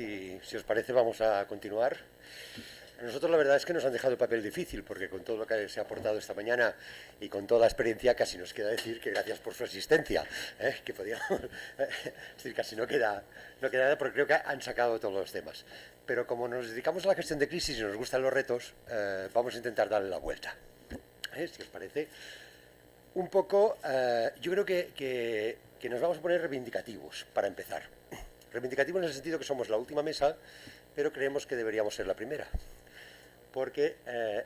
y si os parece vamos a continuar. A nosotros la verdad es que nos han dejado el papel difícil, porque con todo lo que se ha aportado esta mañana y con toda la experiencia casi nos queda decir que gracias por su asistencia, que podíamos, es decir, casi no queda nada, porque creo que han sacado todos los temas. Pero como nos dedicamos a la gestión de crisis y nos gustan los retos, vamos a intentar darle la vuelta, si os parece. Un poco, yo creo que nos vamos a poner reivindicativos para empezar. Reivindicativos en el sentido que somos la última mesa, pero creemos que deberíamos ser la primera, porque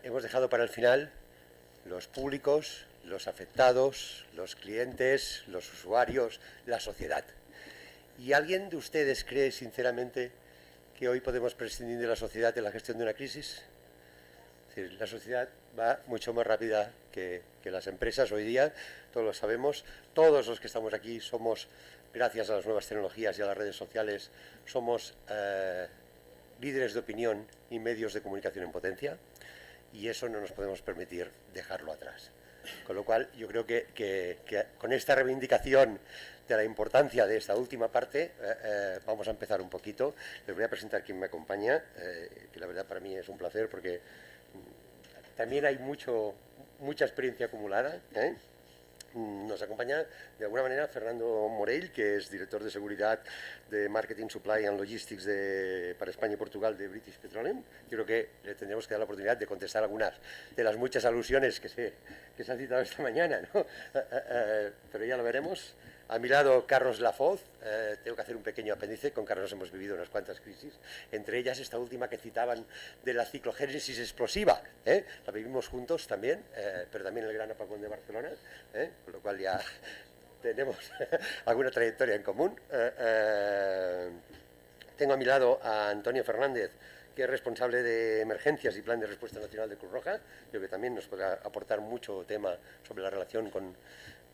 hemos dejado para el final los públicos, los afectados, los clientes, los usuarios, la sociedad. ¿Y alguien de ustedes cree sinceramente que hoy podemos prescindir de la sociedad en la gestión de una crisis? Es decir, la sociedad va mucho más rápida que las empresas hoy día, todos lo sabemos. Todos los que estamos aquí somos, gracias a las nuevas tecnologías y a las redes sociales, somos líderes de opinión y medios de comunicación en potencia, y eso no nos podemos permitir dejarlo atrás. Con lo cual, yo creo que con esta reivindicación de la importancia de esta última parte, vamos a empezar un poquito. Les voy a presentar quién me acompaña, que la verdad para mí es un placer, porque también hay mucha experiencia acumulada, Nos acompaña de alguna manera Fernando Morell, que es director de seguridad de Marketing, Supply and Logistics para España y Portugal de British Petroleum. Yo creo que le tendremos que dar la oportunidad de contestar algunas de las muchas alusiones que se han citado esta mañana, ¿no? Pero ya lo veremos. A mi lado, Carlos Lafoz. Tengo que hacer un pequeño apéndice. Con Carlos hemos vivido unas cuantas crisis, entre ellas esta última que citaban de la ciclogénesis explosiva. La vivimos juntos también, pero también el gran apagón de Barcelona, con lo cual ya tenemos alguna trayectoria en común. Tengo a mi lado a Antonio Fernández, que es responsable de emergencias y plan de respuesta nacional de Cruz Roja. Creo que también nos podrá aportar mucho tema sobre la relación con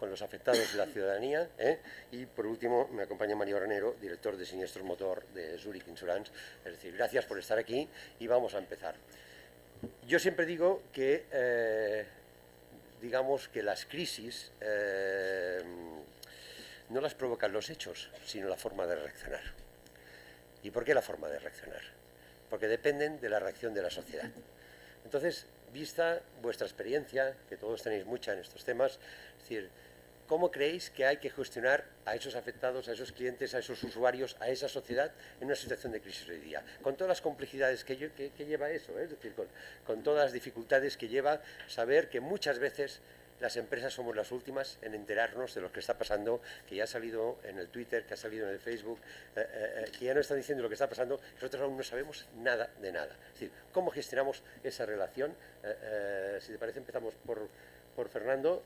los afectados y la ciudadanía. Y por último me acompaña Mario Ranero, director de siniestros motor de Zurich Insurance. Es decir, gracias por estar aquí y vamos a empezar. Yo siempre digo que digamos que las crisis no las provocan los hechos, sino la forma de reaccionar. ¿Y por qué la forma de reaccionar? Porque dependen de la reacción de la sociedad. Entonces, vista vuestra experiencia, que todos tenéis mucha en estos temas, es decir, ¿cómo creéis que hay que gestionar a esos afectados, a esos clientes, a esos usuarios, a esa sociedad en una situación de crisis hoy día? Con todas las complejidades que lleva eso, es decir, con todas las dificultades que lleva saber que muchas veces las empresas somos las últimas en enterarnos de lo que está pasando, que ya ha salido en el Twitter, que ha salido en el Facebook, que ya nos están diciendo lo que está pasando, nosotros aún no sabemos nada de nada. Es decir, ¿cómo gestionamos esa relación? Si te parece, empezamos por Fernando.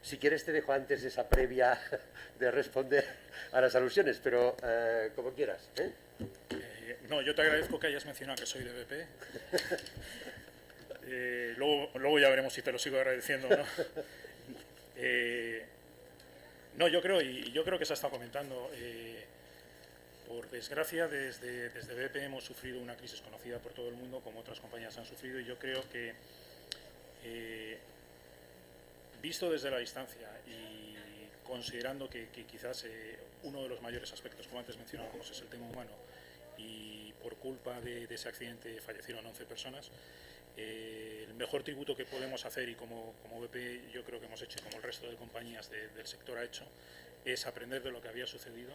Si quieres te dejo antes esa previa de responder a las alusiones, pero como quieras. No, yo te agradezco que hayas mencionado que soy de BP. Luego ya veremos si te lo sigo agradeciendo o no. No, yo creo que se ha estado comentando. Por desgracia, desde BP hemos sufrido una crisis conocida por todo el mundo, como otras compañías han sufrido, y yo creo que visto desde la distancia y considerando que quizás uno de los mayores aspectos, como antes mencionábamos, es el tema humano, y por culpa de ese accidente fallecieron 11 personas, el mejor tributo que podemos hacer, y como BP yo creo que hemos hecho, y como el resto de compañías del sector ha hecho, es aprender de lo que había sucedido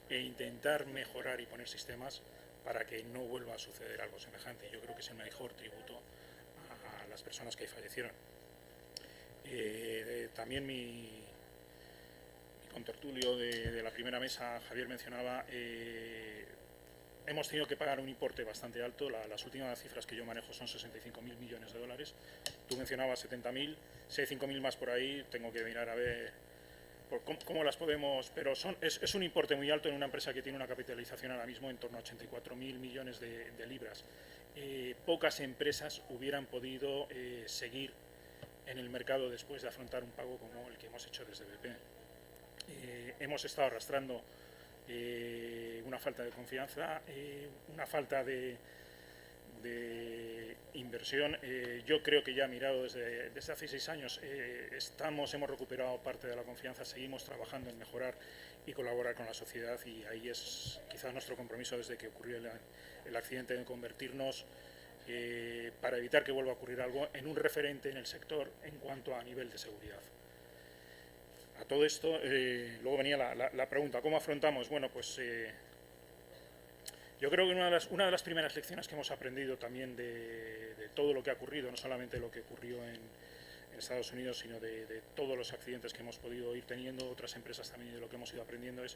e intentar mejorar y poner sistemas para que no vuelva a suceder algo semejante. Yo creo que es el mejor tributo a las personas que fallecieron. También mi contertulio de la primera mesa, Javier, mencionaba, hemos tenido que pagar un importe bastante alto. Las últimas cifras que yo manejo son 65.000 millones de dólares. Tú mencionabas 70.000, si hay 5.000 más por ahí, tengo que mirar a ver cómo las podemos, pero es un importe muy alto en una empresa que tiene una capitalización ahora mismo en torno a 84.000 millones de libras. Pocas empresas hubieran podido seguir en el mercado después de afrontar un pago como el que hemos hecho desde BP. Hemos estado arrastrando una falta de confianza, una falta de de inversión. Yo creo que ya mirado desde hace 6 años hemos recuperado parte de la confianza, seguimos trabajando en mejorar y colaborar con la sociedad, y ahí es quizás nuestro compromiso desde que ocurrió el accidente, de convertirnos, para evitar que vuelva a ocurrir algo, en un referente en el sector en cuanto a nivel de seguridad. A todo esto, luego venía la pregunta, ¿cómo afrontamos? Bueno, pues yo creo que una de las primeras lecciones que hemos aprendido también de todo lo que ha ocurrido, no solamente lo que ocurrió en Estados Unidos, sino de todos los accidentes que hemos podido ir teniendo, otras empresas también, de lo que hemos ido aprendiendo, es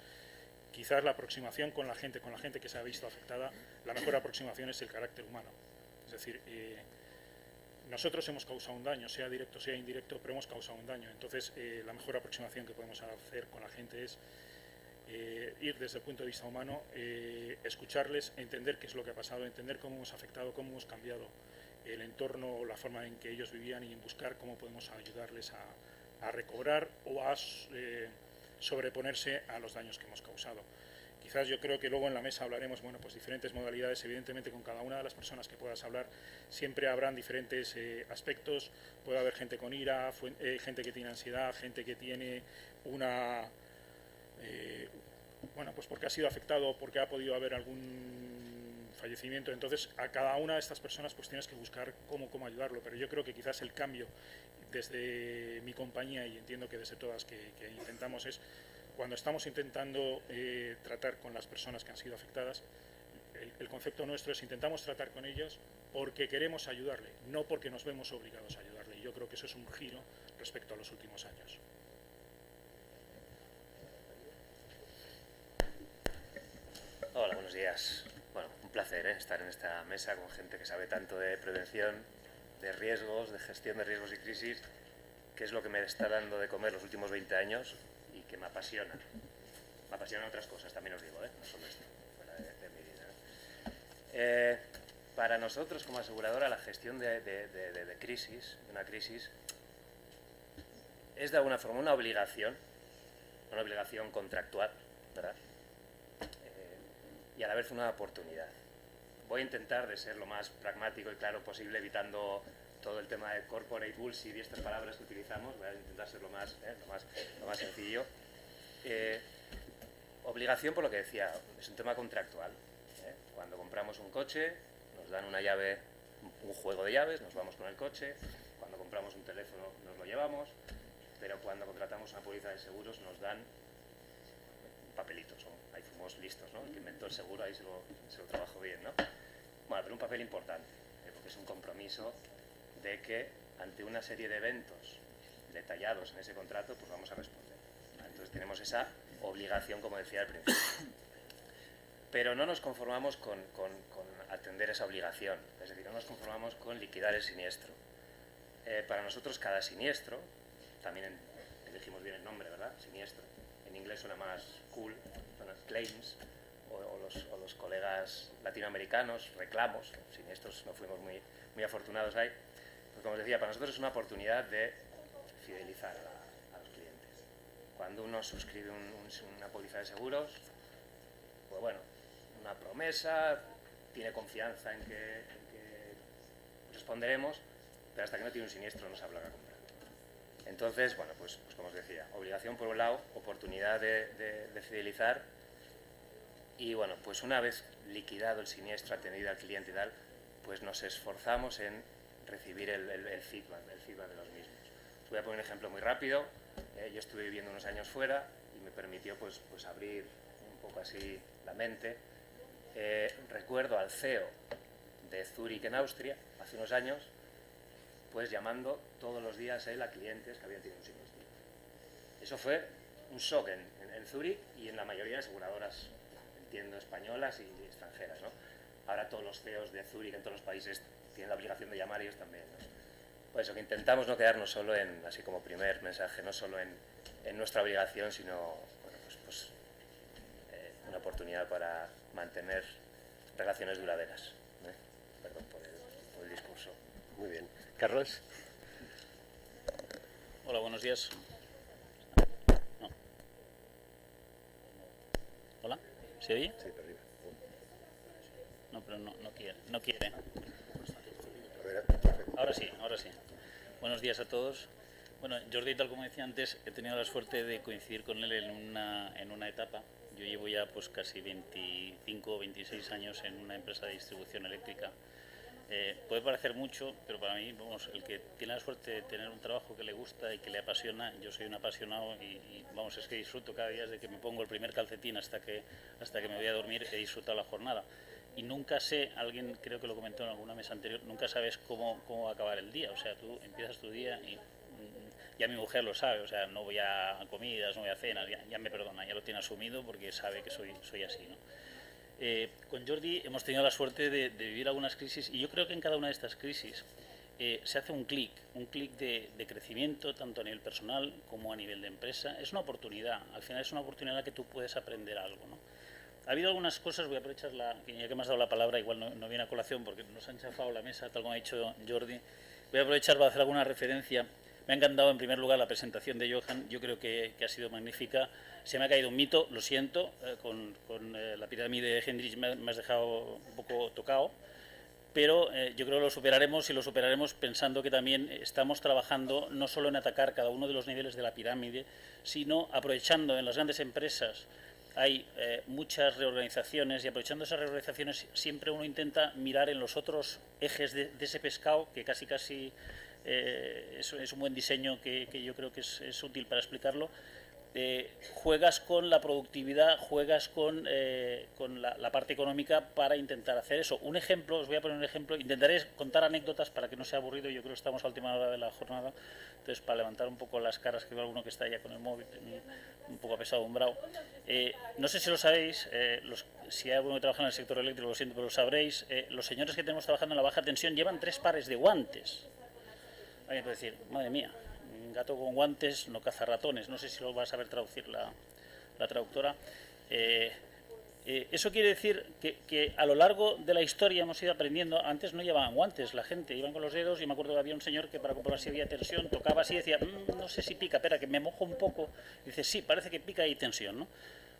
quizás la aproximación con la gente que se ha visto afectada. La mejor aproximación es el carácter humano. Es decir, nosotros hemos causado un daño, sea directo, sea indirecto, pero hemos causado un daño. Entonces, la mejor aproximación que podemos hacer con la gente es ir desde el punto de vista humano, escucharles, entender qué es lo que ha pasado, entender cómo hemos afectado, cómo hemos cambiado el entorno, la forma en que ellos vivían, y buscar cómo podemos ayudarles a recobrar o a sobreponerse a los daños que hemos causado. Quizás yo creo que luego en la mesa hablaremos, bueno, pues diferentes modalidades. Evidentemente, con cada una de las personas que puedas hablar siempre habrán diferentes aspectos. Puede haber gente con ira, gente que tiene ansiedad, gente que tiene una... bueno, pues porque ha sido afectado, porque ha podido haber algún fallecimiento. Entonces, a cada una de estas personas pues tienes que buscar cómo ayudarlo. Pero yo creo que quizás el cambio desde mi compañía, y entiendo que desde todas que intentamos, es cuando estamos intentando tratar con las personas que han sido afectadas, el concepto nuestro es: intentamos tratar con ellas porque queremos ayudarle, no porque nos vemos obligados a ayudarle. Y yo creo que eso es un giro respecto a los últimos años. Hola, buenos días. Bueno, un placer estar en esta mesa con gente que sabe tanto de prevención, de riesgos, de gestión de riesgos y crisis, que es lo que me está dando de comer los últimos 20 años y que me apasiona. Me apasionan otras cosas, también os digo, no solo esto, fuera de mi vida. Para nosotros, como aseguradora, la gestión de crisis, de una crisis, es de alguna forma una obligación contractual, ¿verdad? Y a la vez una oportunidad. Voy a intentar de ser lo más pragmático y claro posible, evitando todo el tema de corporate bullshit y estas palabras que utilizamos. Voy a intentar ser lo más sencillo. Obligación, por lo que decía, es un tema contractual. Cuando compramos un coche, nos dan una llave, un juego de llaves, nos vamos con el coche. Cuando compramos un teléfono, nos lo llevamos. Pero cuando contratamos una póliza de seguros, nos dan papelitos, ahí fuimos listos, ¿no? El que inventó el seguro ahí se lo trabajó bien, ¿no? Bueno, pero un papel importante, porque es un compromiso de que ante una serie de eventos detallados en ese contrato, pues vamos a responder. Entonces tenemos esa obligación, como decía al principio. Pero no nos conformamos con atender esa obligación, es decir, no nos conformamos con liquidar el siniestro. Para nosotros cada siniestro, también elegimos bien el nombre, ¿verdad? Siniestro. En inglés suena más cool, son las claims, o los colegas latinoamericanos, reclamos. Siniestros no fuimos muy afortunados ahí. Pues como os decía, para nosotros es una oportunidad de fidelizar a los clientes. Cuando uno suscribe una póliza de seguros, pues bueno, una promesa, tiene confianza en que responderemos, pero hasta que no tiene un siniestro no sabe lo que comprar. Entonces, bueno, pues como os decía, obligación por un lado, oportunidad de fidelizar, y bueno, pues una vez liquidado el siniestro, atendido al cliente y tal, pues nos esforzamos en recibir el feedback de los mismos. Os voy a poner un ejemplo muy rápido. Yo estuve viviendo unos años fuera y me permitió pues abrir un poco así la mente. Recuerdo al CEO de Zurich en Austria, hace unos años, pues llamando todos los días a clientes que habían tenido un siniestro. Eso fue un shock en Zurich y en la mayoría de aseguradoras, entiendo, españolas y extranjeras, ¿no? Ahora todos los CEOs de Zurich en todos los países tienen la obligación de llamar, ellos también, ¿no? Por eso que intentamos no quedarnos solo en, así como primer mensaje, no solo en nuestra obligación, sino bueno, pues una oportunidad para mantener relaciones duraderas. Perdón por el discurso. Muy bien. Carlos. Hola, buenos días. No. Hola, ¿se oye? Sí, para arriba. No, pero no quiere. No quiere. A ver, perfecto. Ahora sí, ahora sí. Buenos días a todos. Bueno, Jordi, tal como decía antes, he tenido la suerte de coincidir con él en una etapa. Yo llevo ya pues casi 25 o 26 años en una empresa de distribución eléctrica. Puede parecer mucho, pero para mí, vamos, el que tiene la suerte de tener un trabajo que le gusta y que le apasiona, yo soy un apasionado y vamos, es que disfruto cada día desde que me pongo el primer calcetín hasta que me voy a dormir, he disfrutado la jornada. Y nunca sé, alguien creo que lo comentó en alguna mesa anterior, nunca sabes cómo va a acabar el día. O sea, tú empiezas tu día y ya mi mujer lo sabe, o sea, no voy a comidas, no voy a cenas, ya me perdona, ya lo tiene asumido porque sabe que soy así, ¿no? Con Jordi hemos tenido la suerte de vivir algunas crisis y yo creo que en cada una de estas crisis se hace un clic de crecimiento tanto a nivel personal como a nivel de empresa. Es una oportunidad, al final es una oportunidad que tú puedes aprender algo, ¿no? Ha habido algunas cosas, voy a aprovechar, ya que me has dado la palabra, igual no viene a colación porque nos han chafado la mesa, tal como ha dicho Jordi, voy a aprovechar para hacer alguna referencia. Me ha encantado en primer lugar la presentación de Johan, yo creo que ha sido magnífica. Se me ha caído un mito, lo siento, con la pirámide de Hendrich me has dejado un poco tocado, pero yo creo que lo superaremos y lo superaremos pensando que también estamos trabajando no solo en atacar cada uno de los niveles de la pirámide, sino aprovechando en las grandes empresas. Hay muchas reorganizaciones y aprovechando esas reorganizaciones siempre uno intenta mirar en los otros ejes de ese pescado que casi es un buen diseño que yo creo que es útil para explicarlo. Juegas con la productividad, juegas con la parte económica para intentar hacer eso. Un ejemplo, os voy a poner un ejemplo, intentaré contar anécdotas para que no sea aburrido, yo creo que estamos a última hora de la jornada, entonces para levantar un poco las caras, que veo alguno que está ya con el móvil, un poco apesadumbrado. No sé si lo sabéis, si hay alguno que trabaja en el sector eléctrico, lo siento, pero lo sabréis, los señores que tenemos trabajando en la baja tensión llevan 3 pares de guantes. Alguien puede decir, madre mía, un gato con guantes no caza ratones. No sé si lo va a saber traducir la traductora. Eso quiere decir que a lo largo de la historia hemos ido aprendiendo. Antes no llevaban guantes la gente, iban con los dedos, y me acuerdo que había un señor que para comprobar si había tensión tocaba así y decía, no sé si pica, espera, que me mojo un poco. Y dice, sí, parece que pica y hay tensión, ¿no?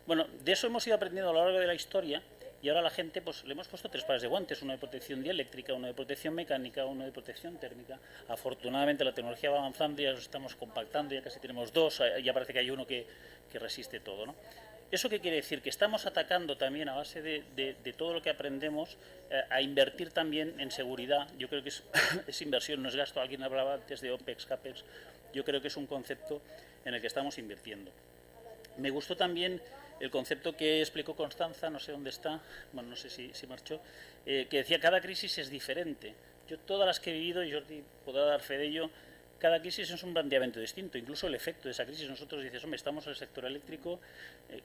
Bueno, de eso hemos ido aprendiendo a lo largo de la historia. Y ahora a la gente pues le hemos puesto 3 pares de guantes, uno de protección dieléctrica, uno de protección mecánica, uno de protección térmica. Afortunadamente la tecnología va avanzando, ya los estamos compactando, ya casi tenemos 2, ya parece que hay uno que resiste todo, ¿no? ¿Eso qué quiere decir? Que estamos atacando también a base de todo lo que aprendemos a invertir también en seguridad. Yo creo que es inversión, no es gasto. Alguien hablaba antes de OPEX, CAPEX. Yo creo que es un concepto en el que estamos invirtiendo. Me gustó también el concepto que explicó Constanza, no sé dónde está, bueno, no sé si marchó, que decía cada crisis es diferente. Yo todas las que he vivido, y Jordi podrá dar fe de ello, cada crisis es un planteamiento distinto, incluso el efecto de esa crisis. Nosotros dices, hombre, estamos en el sector eléctrico,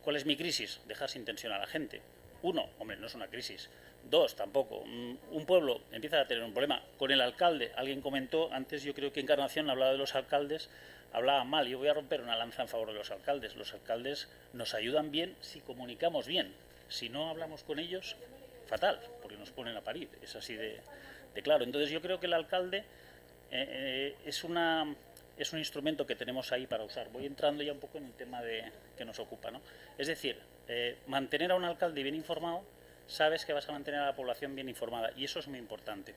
¿cuál es mi crisis? Dejar sin tensión a la gente. 1, hombre, no es una crisis. 2, tampoco. Un pueblo empieza a tener un problema. Con el alcalde, alguien comentó, antes yo creo que Encarnación hablaba de los alcaldes, hablaba mal. Yo voy a romper una lanza en favor de los alcaldes. Los alcaldes nos ayudan bien si comunicamos bien. Si no hablamos con ellos, fatal, porque nos ponen a parir. Es así de claro. Entonces yo creo que el alcalde es un instrumento que tenemos ahí para usar. Voy entrando ya un poco en el tema que nos ocupa, ¿no? Es decir, mantener a un alcalde bien informado, sabes que vas a mantener a la población bien informada, y eso es muy importante.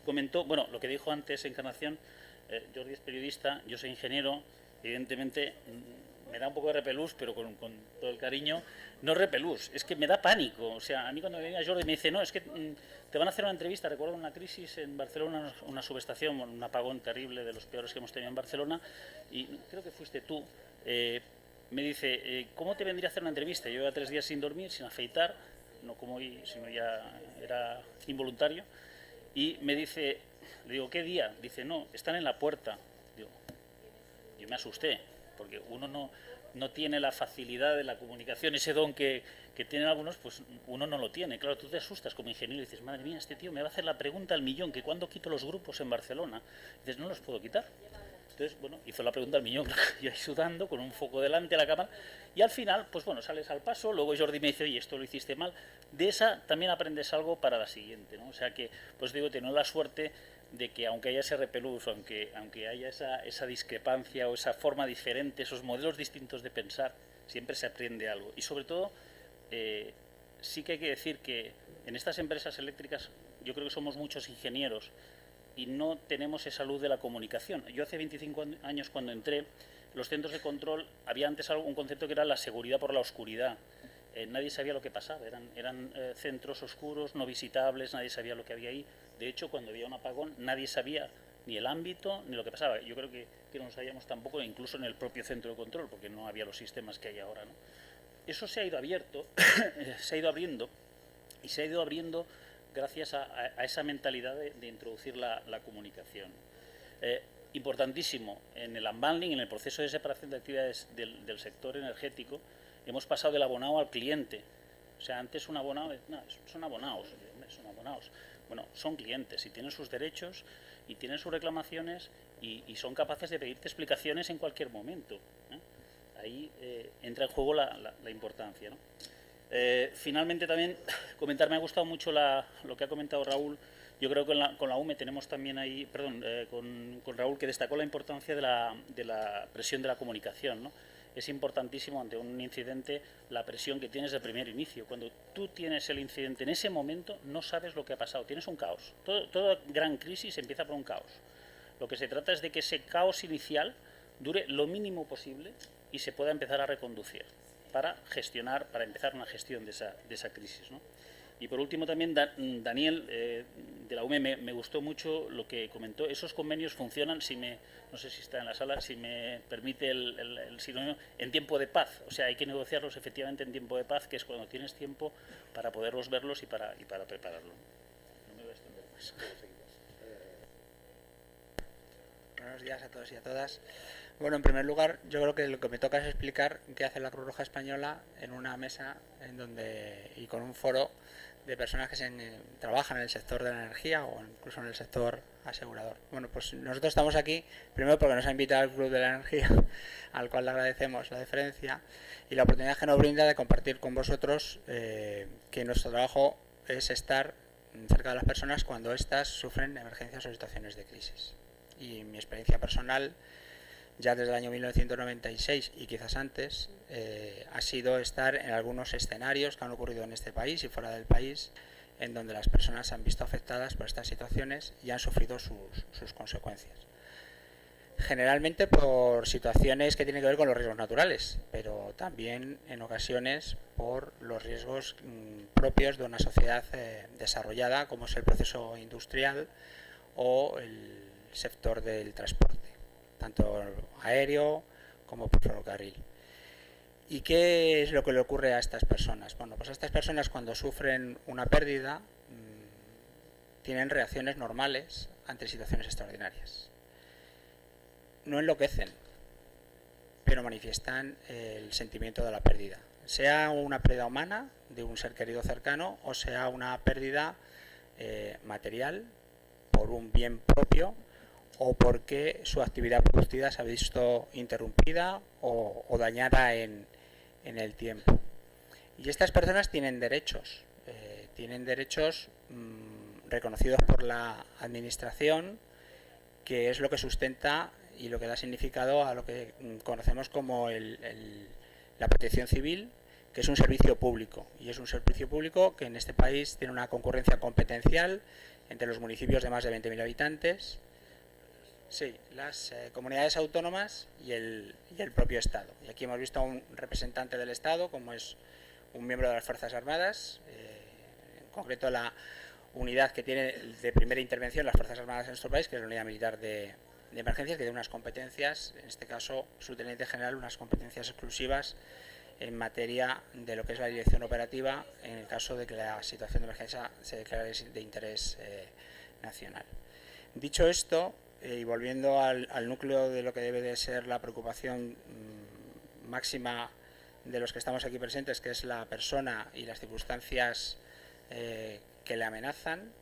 Comentó, bueno, lo que dijo antes Encarnación, Jordi es periodista, yo soy ingeniero, evidentemente me da un poco de repelús, pero con todo el cariño, no es repelús, es que me da pánico. O sea, a mí cuando me venía Jordi me dice, no, es que te van a hacer una entrevista, recuerdo una crisis en Barcelona, una subestación, un apagón terrible de los peores que hemos tenido en Barcelona, y creo que fuiste tú, me dice, ¿cómo te vendría a hacer una entrevista? Yo llevaba 3 días sin dormir, sin afeitar, no como hoy, sino ya era involuntario, y me dice, le digo, ¿qué día? Dice, no, están en la puerta. Digo, yo me asusté, porque uno no tiene la facilidad de la comunicación, ese don que tienen algunos, pues uno no lo tiene. Claro, tú te asustas como ingeniero y dices, madre mía, este tío me va a hacer la pregunta al millón, que cuándo quito los grupos en Barcelona. Y dices, no los puedo quitar. Entonces, bueno, hizo la pregunta al millón, yo ahí sudando, con un foco delante de la cámara, y al final, pues bueno, sales al paso. Luego Jordi me dice, oye, esto lo hiciste mal. De esa también aprendes algo para la siguiente, ¿no? O sea que, pues digo, tengo la suerte de que aunque haya ese repelús, aunque haya esa discrepancia o esa forma diferente, esos modelos distintos de pensar, siempre se aprende algo. Y sobre todo, sí que hay que decir que en estas empresas eléctricas yo creo que somos muchos ingenieros y no tenemos esa luz de la comunicación. Yo hace 25 años cuando entré, los centros de control, había antes un concepto que era la seguridad por la oscuridad. Nadie sabía lo que pasaba, eran centros oscuros, no visitables, nadie sabía lo que había ahí. De hecho, cuando había un apagón, nadie sabía ni el ámbito ni lo que pasaba. Yo creo que no sabíamos tampoco, incluso en el propio centro de control, porque no había los sistemas que hay ahora, ¿no? Eso se ha ido abierto, se ha ido abriendo, y se ha ido abriendo gracias a esa mentalidad de introducir la comunicación. Importantísimo, en el unbundling, en el proceso de separación de actividades del sector energético, hemos pasado del abonado al cliente. O sea, antes un abonado, no, son abonados. Bueno, son clientes y tienen sus derechos y tienen sus reclamaciones y son capaces de pedirte explicaciones en cualquier momento, ¿eh? Ahí entra en juego la importancia, ¿no? Finalmente también comentar, me ha gustado mucho lo que ha comentado Raúl. Yo creo que con la UME tenemos también ahí, con Raúl, que destacó la importancia de la presión de la comunicación, ¿no? Es importantísimo ante un incidente la presión que tienes de primer inicio. Cuando tú tienes el incidente en ese momento no sabes lo que ha pasado, tienes un caos. Toda gran crisis empieza por un caos. Lo que se trata es de que ese caos inicial dure lo mínimo posible y se pueda empezar a reconducir para empezar una gestión de esa crisis, ¿no? Y por último también Daniel de la UME me gustó mucho lo que comentó. Esos convenios funcionan, no sé si está en la sala, si me permite el sinónimo, en tiempo de paz. O sea, hay que negociarlos efectivamente en tiempo de paz, que es cuando tienes tiempo para poderlos verlos y para prepararlo. No me voy a extender más. Buenos días a todos y a todas. Bueno, en primer lugar, yo creo que lo que me toca es explicar qué hace la Cruz Roja Española en una mesa y con un foro de personas que trabajan en el sector de la energía o incluso en el sector asegurador. Bueno, pues nosotros estamos aquí, primero porque nos ha invitado el Club de la Energía, al cual le agradecemos la deferencia y la oportunidad que nos brinda de compartir con vosotros que nuestro trabajo es estar cerca de las personas cuando éstas sufren emergencias o situaciones de crisis. Y mi experiencia personal, ya desde el año 1996 y quizás antes, ha sido estar en algunos escenarios que han ocurrido en este país y fuera del país, en donde las personas se han visto afectadas por estas situaciones y han sufrido sus consecuencias. Generalmente por situaciones que tienen que ver con los riesgos naturales, pero también en ocasiones por los riesgos propios de una sociedad desarrollada, como es el proceso industrial o el sector del transporte, tanto aéreo como por ferrocarril. ¿Y qué es lo que le ocurre a estas personas? Bueno, pues a estas personas cuando sufren una pérdida tienen reacciones normales ante situaciones extraordinarias. No enloquecen, pero manifiestan el sentimiento de la pérdida. Sea una pérdida humana de un ser querido cercano o sea una pérdida material por un bien propio o porque su actividad productiva se ha visto interrumpida o dañada en el tiempo. Y estas personas tienen derechos reconocidos por la Administración, que es lo que sustenta y lo que da significado a lo que conocemos como la protección civil, que es un servicio público. Y es un servicio público que en este país tiene una concurrencia competencial entre los municipios de más de 20.000 habitantes, sí, las comunidades autónomas y el propio Estado. Y aquí hemos visto a un representante del Estado, como es un miembro de las Fuerzas Armadas, en concreto la unidad que tiene de primera intervención las Fuerzas Armadas en nuestro país, que es la Unidad Militar de Emergencias, que tiene unas competencias, en este caso su teniente general, unas competencias exclusivas en materia de lo que es la dirección operativa en el caso de que la situación de emergencia se declare de interés nacional. Dicho esto, y volviendo al núcleo de lo que debe de ser la preocupación máxima de los que estamos aquí presentes, que es la persona y las circunstancias que le amenazan,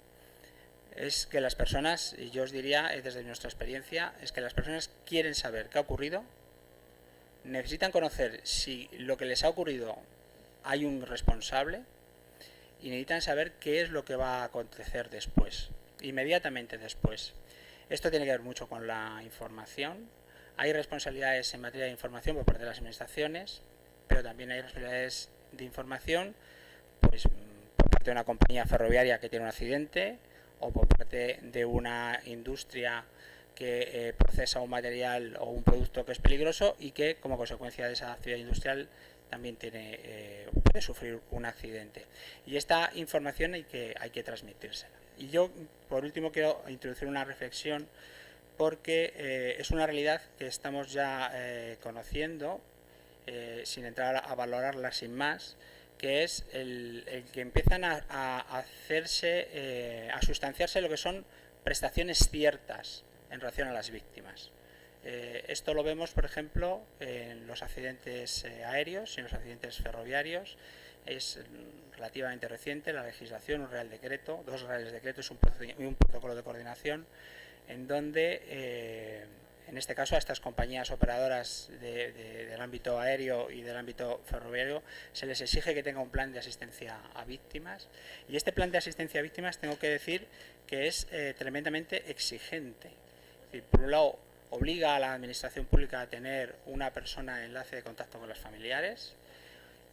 es que las personas, y yo os diría desde nuestra experiencia, es que las personas quieren saber qué ha ocurrido, necesitan conocer si lo que les ha ocurrido hay un responsable y necesitan saber qué es lo que va a acontecer después, inmediatamente después. Esto tiene que ver mucho con la información. Hay responsabilidades en materia de información por parte de las administraciones, pero también hay responsabilidades de información pues por parte de una compañía ferroviaria que tiene un accidente, o por parte de una industria que procesa un material o un producto que es peligroso y que, como consecuencia de esa actividad industrial, también puede sufrir un accidente. Y esta información hay que transmitírsela. Y yo, por último, quiero introducir una reflexión, porque es una realidad que estamos ya conociendo, sin entrar a valorarla sin más, que es el que empiezan a hacerse, a sustanciarse lo que son prestaciones ciertas en relación a las víctimas. Esto lo vemos, por ejemplo, en los accidentes aéreos y en los accidentes ferroviarios. Es relativamente reciente la legislación, un real decreto, 2 reales decretos y un protocolo de coordinación, en donde, en este caso, a estas compañías operadoras del ámbito aéreo y del ámbito ferroviario se les exige que tenga un plan de asistencia a víctimas. Y este plan de asistencia a víctimas, tengo que decir que es tremendamente exigente. Es decir, por un lado, obliga a la administración pública a tener una persona de enlace de contacto con los familiares,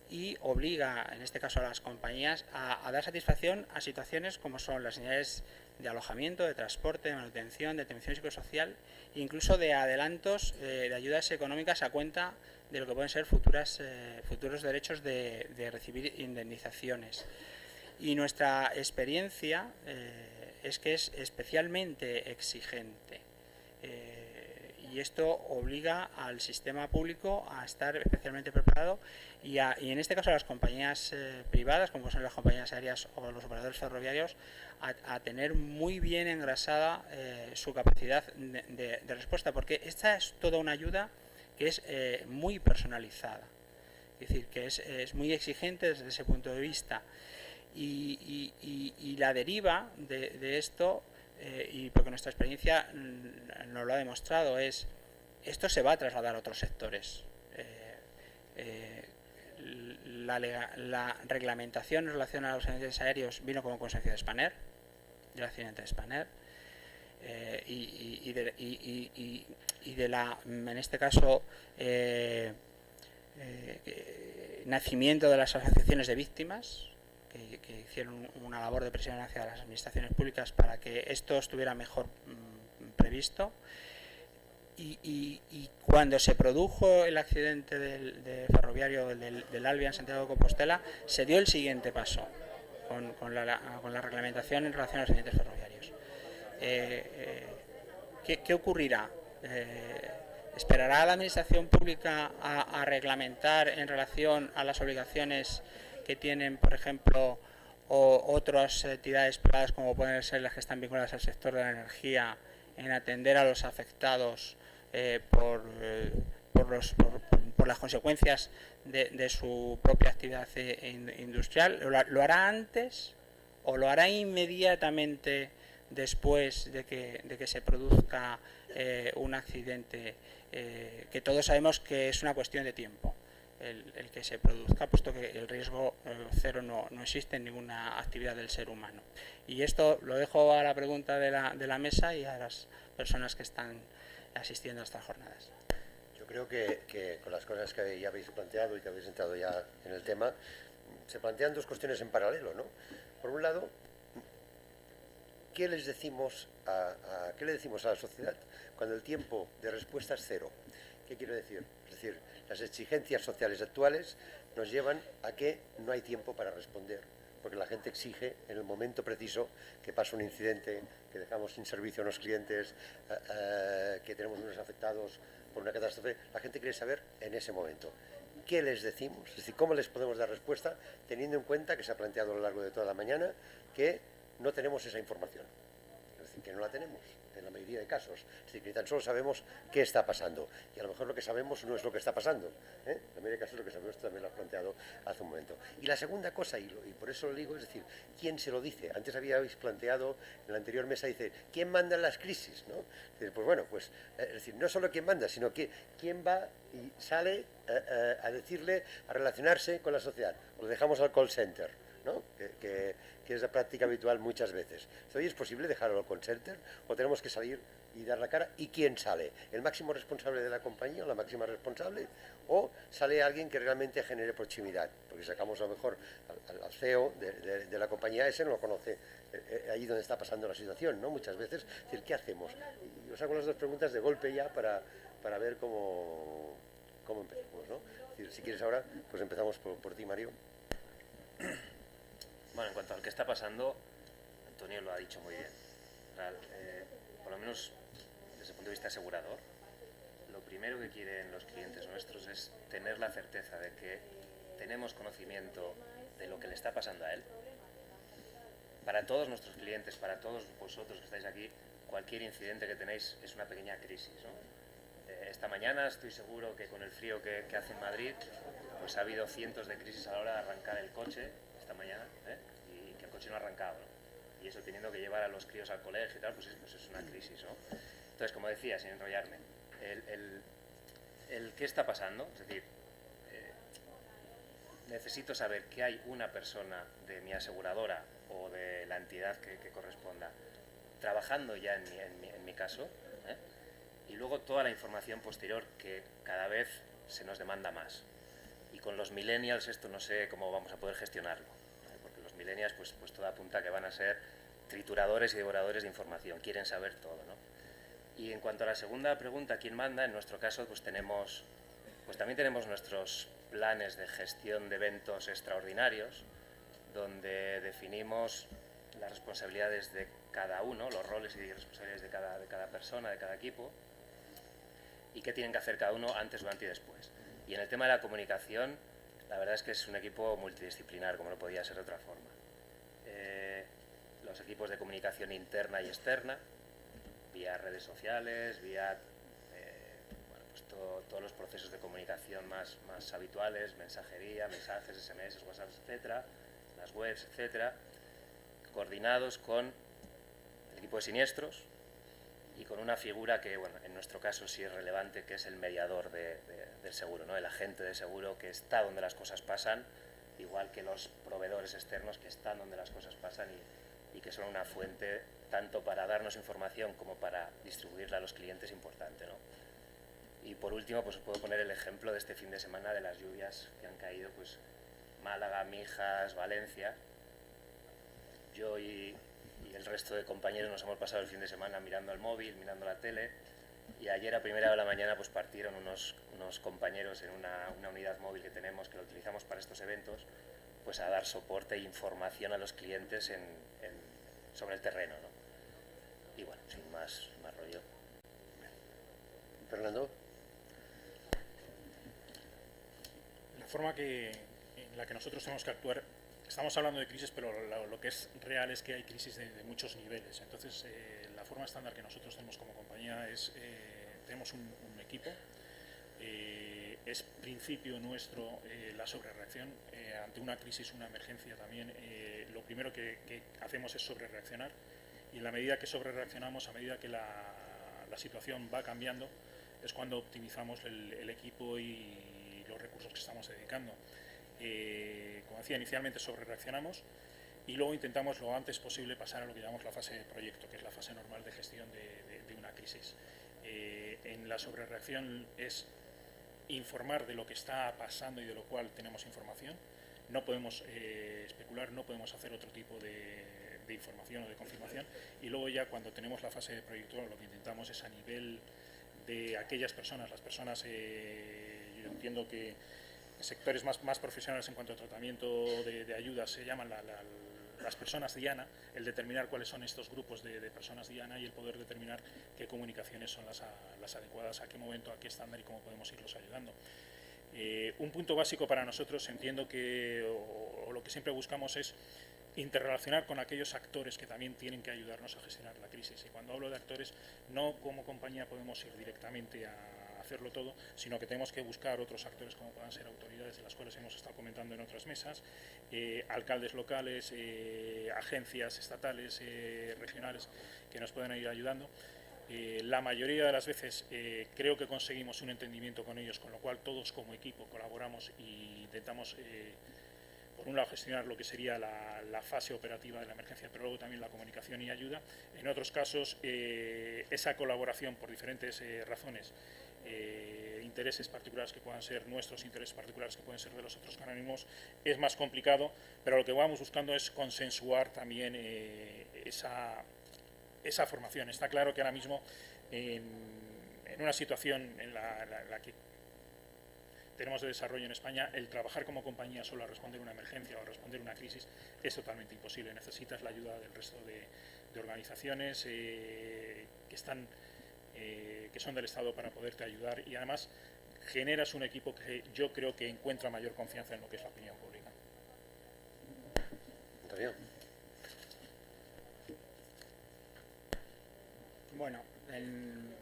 y obliga, en este caso a las compañías, a dar satisfacción a situaciones como son las necesidades de alojamiento, de transporte, de manutención, de atención psicosocial, incluso de adelantos de ayudas económicas a cuenta de lo que pueden ser futuros derechos de recibir indemnizaciones. Y nuestra experiencia es que es especialmente exigente. Y esto obliga al sistema público a estar especialmente preparado y en este caso a las compañías privadas, como son las compañías aéreas o los operadores ferroviarios, a tener muy bien engrasada su capacidad de respuesta, porque esta es toda una ayuda que es muy personalizada, es decir, que es muy exigente desde ese punto de vista. Y la deriva de esto, y porque nuestra experiencia nos lo ha demostrado, esto se va a trasladar a otros sectores. La reglamentación en relación a los accidentes aéreos vino como consecuencia de Spanair, del accidente de Spanair, en este caso, nacimiento de las asociaciones de víctimas, que hicieron una labor de presión hacia las administraciones públicas para que esto estuviera mejor previsto. Y cuando se produjo el accidente del ferroviario del Alvia en Santiago de Compostela, se dio el siguiente paso con la reglamentación en relación a los accidentes ferroviarios. ¿Qué ocurrirá? ¿Esperará la administración pública a reglamentar en relación a las obligaciones que tienen, por ejemplo, otras entidades privadas, como pueden ser las que están vinculadas al sector de la energía, en atender a los afectados por las consecuencias de su propia actividad industrial? ¿Lo hará antes o lo hará inmediatamente después de que se produzca un accidente, que todos sabemos que es una cuestión de tiempo el que se produzca, puesto que el riesgo cero no existe en ninguna actividad del ser humano? Y esto lo dejo a la pregunta de la mesa y a las personas que están asistiendo a estas jornadas. Yo creo que con las cosas que ya habéis planteado y que habéis entrado ya en el tema, se plantean 2 cuestiones en paralelo, ¿no? Por un lado, ¿qué le decimos a la sociedad cuando el tiempo de respuesta es 0? ¿Qué quiero decir? Es decir, las exigencias sociales actuales nos llevan a que no hay tiempo para responder, porque la gente exige en el momento preciso, que pasa un incidente, que dejamos sin servicio a unos clientes, que tenemos unos afectados por una catástrofe. La gente quiere saber en ese momento. ¿Qué les decimos? Es decir, ¿cómo les podemos dar respuesta teniendo en cuenta que se ha planteado a lo largo de toda la mañana que no tenemos esa información? Es decir, que no la tenemos en la mayoría de casos. Es decir, que ni tan solo sabemos qué está pasando. Y a lo mejor lo que sabemos no es lo que está pasando. En la mayoría de casos lo que sabemos también lo has planteado hace un momento. Y la segunda cosa, y por eso lo digo, es decir, ¿quién se lo dice? Antes habíais planteado, en la anterior mesa dice, ¿quién manda en las crisis? ¿No? Pues bueno, pues, es decir, no solo quién manda, sino que quién va y sale a decirle, a relacionarse con la sociedad. O lo dejamos al call center, ¿no? Que que es la práctica habitual muchas veces. ¿Hoy es posible dejarlo al call center o tenemos que salir y dar la cara? ¿Y quién sale? ¿El máximo responsable de la compañía o la máxima responsable? ¿O sale alguien que realmente genere proximidad? Porque sacamos a lo mejor al CEO de la compañía, ese no lo conoce ahí donde está pasando la situación, ¿no? Muchas veces, es decir, ¿qué hacemos? Y os hago las dos preguntas de golpe ya para ver cómo empezamos, ¿no? Es decir, si quieres ahora, pues empezamos por ti, Mario. Bueno, en cuanto al que está pasando, Antonio lo ha dicho muy bien. Por lo menos desde el punto de vista asegurador, lo primero que quieren los clientes nuestros es tener la certeza de que tenemos conocimiento de lo que le está pasando a él. Para todos nuestros clientes, para todos vosotros que estáis aquí, cualquier incidente que tenéis es una pequeña crisis, ¿no? Esta mañana estoy seguro que con el frío que hace en Madrid, pues ha habido cientos de crisis a la hora de arrancar el coche esta mañana, y que el coche no ha arrancado, ¿no? Y eso teniendo que llevar a los críos al colegio y tal, pues es una crisis, ¿no? Entonces, como decía, sin enrollarme, el qué está pasando, es decir, necesito saber que hay una persona de mi aseguradora o de la entidad que corresponda trabajando ya en mi caso, y luego toda la información posterior que cada vez se nos demanda más. Y con los millennials esto no sé cómo vamos a poder gestionarlo, porque los millennials pues todo apunta a que van a ser trituradores y devoradores de información, quieren saber todo, ¿no? Y en cuanto a la segunda pregunta, ¿quién manda? En nuestro caso pues también tenemos nuestros planes de gestión de eventos extraordinarios, donde definimos las responsabilidades de cada uno, los roles y responsabilidades de cada persona, de cada equipo, y qué tienen que hacer cada uno antes, durante y después. Y en el tema de la comunicación, la verdad es que es un equipo multidisciplinar, como no podía ser de otra forma. Los equipos de comunicación interna y externa, vía redes sociales, vía todos los procesos de comunicación más habituales, mensajería, mensajes, SMS, WhatsApp, etcétera, las webs, etcétera, coordinados con el equipo de siniestros y con una figura que, bueno, en nuestro caso sí es relevante, que es el mediador del seguro, ¿no? El agente de seguro que está donde las cosas pasan, igual que los proveedores externos que están donde las cosas pasan y que son una fuente tanto para darnos información como para distribuirla a los clientes importante, ¿no? Y por último, pues os puedo poner el ejemplo de este fin de semana de las lluvias que han caído, pues Málaga, Mijas, Valencia. Yo y el resto de compañeros nos hemos pasado el fin de semana mirando el móvil, mirando la tele, y ayer a primera hora de la mañana pues partieron unos compañeros en una unidad móvil que tenemos, que lo utilizamos para estos eventos, pues a dar soporte e información a los clientes sobre el terreno, ¿no? Y bueno, sin más rollo. Fernando. La forma en la que nosotros tenemos que actuar, estamos hablando de crisis, pero lo que es real es que hay crisis de muchos niveles. Entonces, la forma estándar que nosotros tenemos como compañía es, tenemos un equipo, es principio nuestro la sobrereacción. Ante una crisis, una emergencia también, lo primero que hacemos es sobrereaccionar, y en la medida que sobrereaccionamos, a medida que la situación va cambiando, es cuando optimizamos el equipo y los recursos que estamos dedicando. Como decía, inicialmente sobrereaccionamos y luego intentamos lo antes posible pasar a lo que llamamos la fase de proyecto, que es la fase normal de gestión de una crisis. En la sobrereacción es informar de lo que está pasando y de lo cual tenemos información. No podemos especular, no podemos hacer otro tipo de información o de confirmación. Y luego ya cuando tenemos la fase de proyecto, lo que intentamos es a nivel de aquellas personas, las personas, yo entiendo que sectores más profesionales en cuanto a tratamiento de ayudas se llaman las personas diana, el determinar cuáles son estos grupos de personas diana y el poder determinar qué comunicaciones son las adecuadas, a qué momento, a qué estándar y cómo podemos irlos ayudando. Un punto básico para nosotros, entiendo que, o lo que siempre buscamos es interrelacionar con aquellos actores que también tienen que ayudarnos a gestionar la crisis. Y cuando hablo de actores, no como compañía podemos ir directamente a hacerlo todo, sino que tenemos que buscar otros actores como puedan ser autoridades, de las cuales hemos estado comentando en otras mesas, alcaldes locales, agencias estatales, regionales, que nos pueden ir ayudando. La mayoría de las veces creo que conseguimos un entendimiento con ellos, con lo cual todos como equipo colaboramos y intentamos por un lado, gestionar lo que sería la fase operativa de la emergencia, pero luego también la comunicación y ayuda. En otros casos, esa colaboración por diferentes razones, intereses particulares que puedan ser nuestros, intereses particulares que pueden ser de los otros organismos, es más complicado, pero lo que vamos buscando es consensuar también esa formación. Está claro que ahora mismo, en una situación en la que tenemos de desarrollo en España, el trabajar como compañía solo a responder una emergencia o a responder una crisis es totalmente imposible. Necesitas la ayuda del resto de organizaciones que son del Estado para poderte ayudar, y además generas un equipo que yo creo que encuentra mayor confianza en lo que es la opinión pública. Antonio. Bueno, en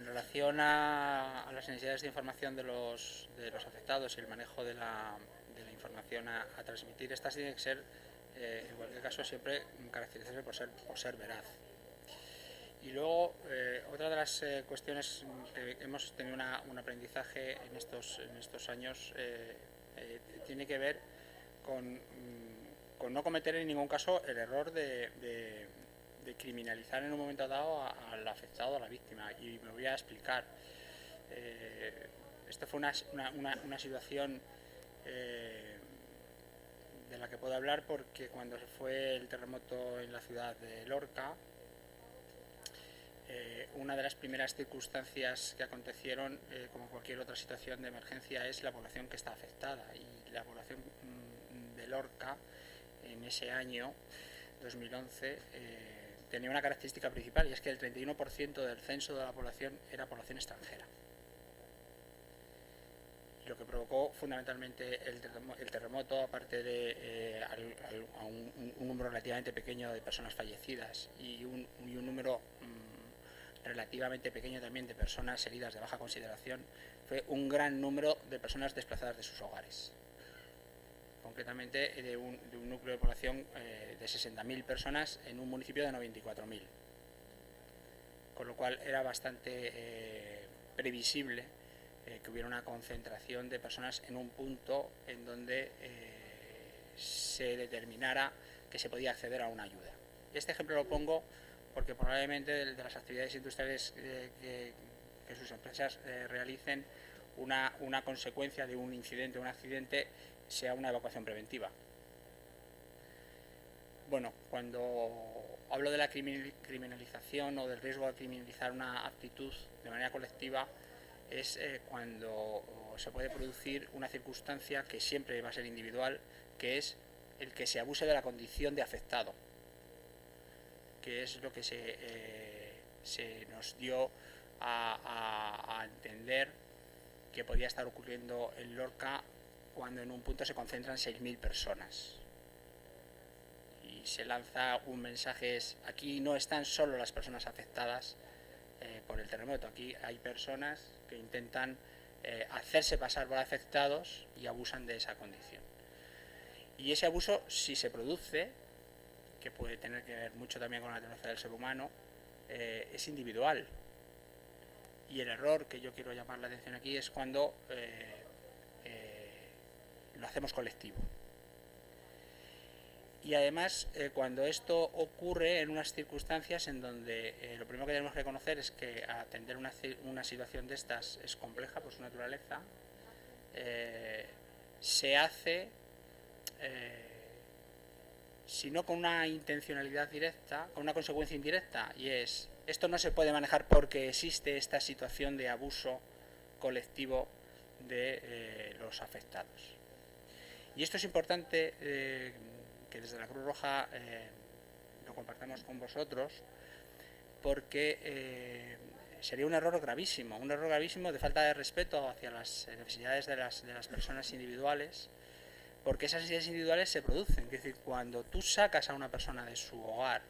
relación a las necesidades de información de los afectados y el manejo de la información a transmitir, estas tienen que ser, en cualquier caso, siempre caracterizarse por ser veraz. Y luego, otra de las cuestiones que hemos tenido un aprendizaje en estos años tiene que ver con no cometer en ningún caso el error de criminalizar en un momento dado al afectado, a la víctima. Y me voy a explicar. Esta fue una situación de la que puedo hablar porque cuando fue el terremoto en la ciudad de Lorca, una de las primeras circunstancias que acontecieron, como cualquier otra situación de emergencia, es la población que está afectada. Y la población de Lorca, en ese año, 2011, tenía una característica principal, y es que el 31% del censo de la población era población extranjera. Y lo que provocó fundamentalmente el terremoto, aparte de a un número relativamente pequeño de personas fallecidas y un número relativamente pequeño también de personas heridas de baja consideración, fue un gran número de personas desplazadas de sus hogares. Concretamente de un núcleo de población de 60.000 personas en un municipio de 94.000. Con lo cual era bastante previsible que hubiera una concentración de personas en un punto en donde se determinara que se podía acceder a una ayuda. Este ejemplo lo pongo porque probablemente de las actividades industriales que sus empresas realicen, una consecuencia de un incidente o un accidente sea una evacuación preventiva. Bueno, cuando hablo de la criminalización o del riesgo de criminalizar una actitud de manera colectiva, es cuando se puede producir una circunstancia que siempre va a ser individual, que es el que se abuse de la condición de afectado, que es lo que se nos dio a entender que podía estar ocurriendo en Lorca, cuando en un punto se concentran 6.000 personas. Y se lanza un mensaje, aquí no están solo las personas afectadas por el terremoto, aquí hay personas que intentan hacerse pasar por afectados y abusan de esa condición. Y ese abuso, si se produce, que puede tener que ver mucho también con la naturaleza del ser humano, es individual. Y el error que yo quiero llamar la atención aquí es cuando lo hacemos colectivo. Y además, cuando esto ocurre en unas circunstancias en donde lo primero que tenemos que reconocer es que atender una situación de estas es compleja por su naturaleza, se hace, si no con una intencionalidad directa, con una consecuencia indirecta, y es, esto no se puede manejar porque existe esta situación de abuso colectivo de los afectados. Y esto es importante que desde la Cruz Roja lo compartamos con vosotros, porque sería un error gravísimo de falta de respeto hacia las necesidades de las personas individuales, porque esas necesidades individuales se producen. Es decir, cuando tú sacas a una persona de su hogar,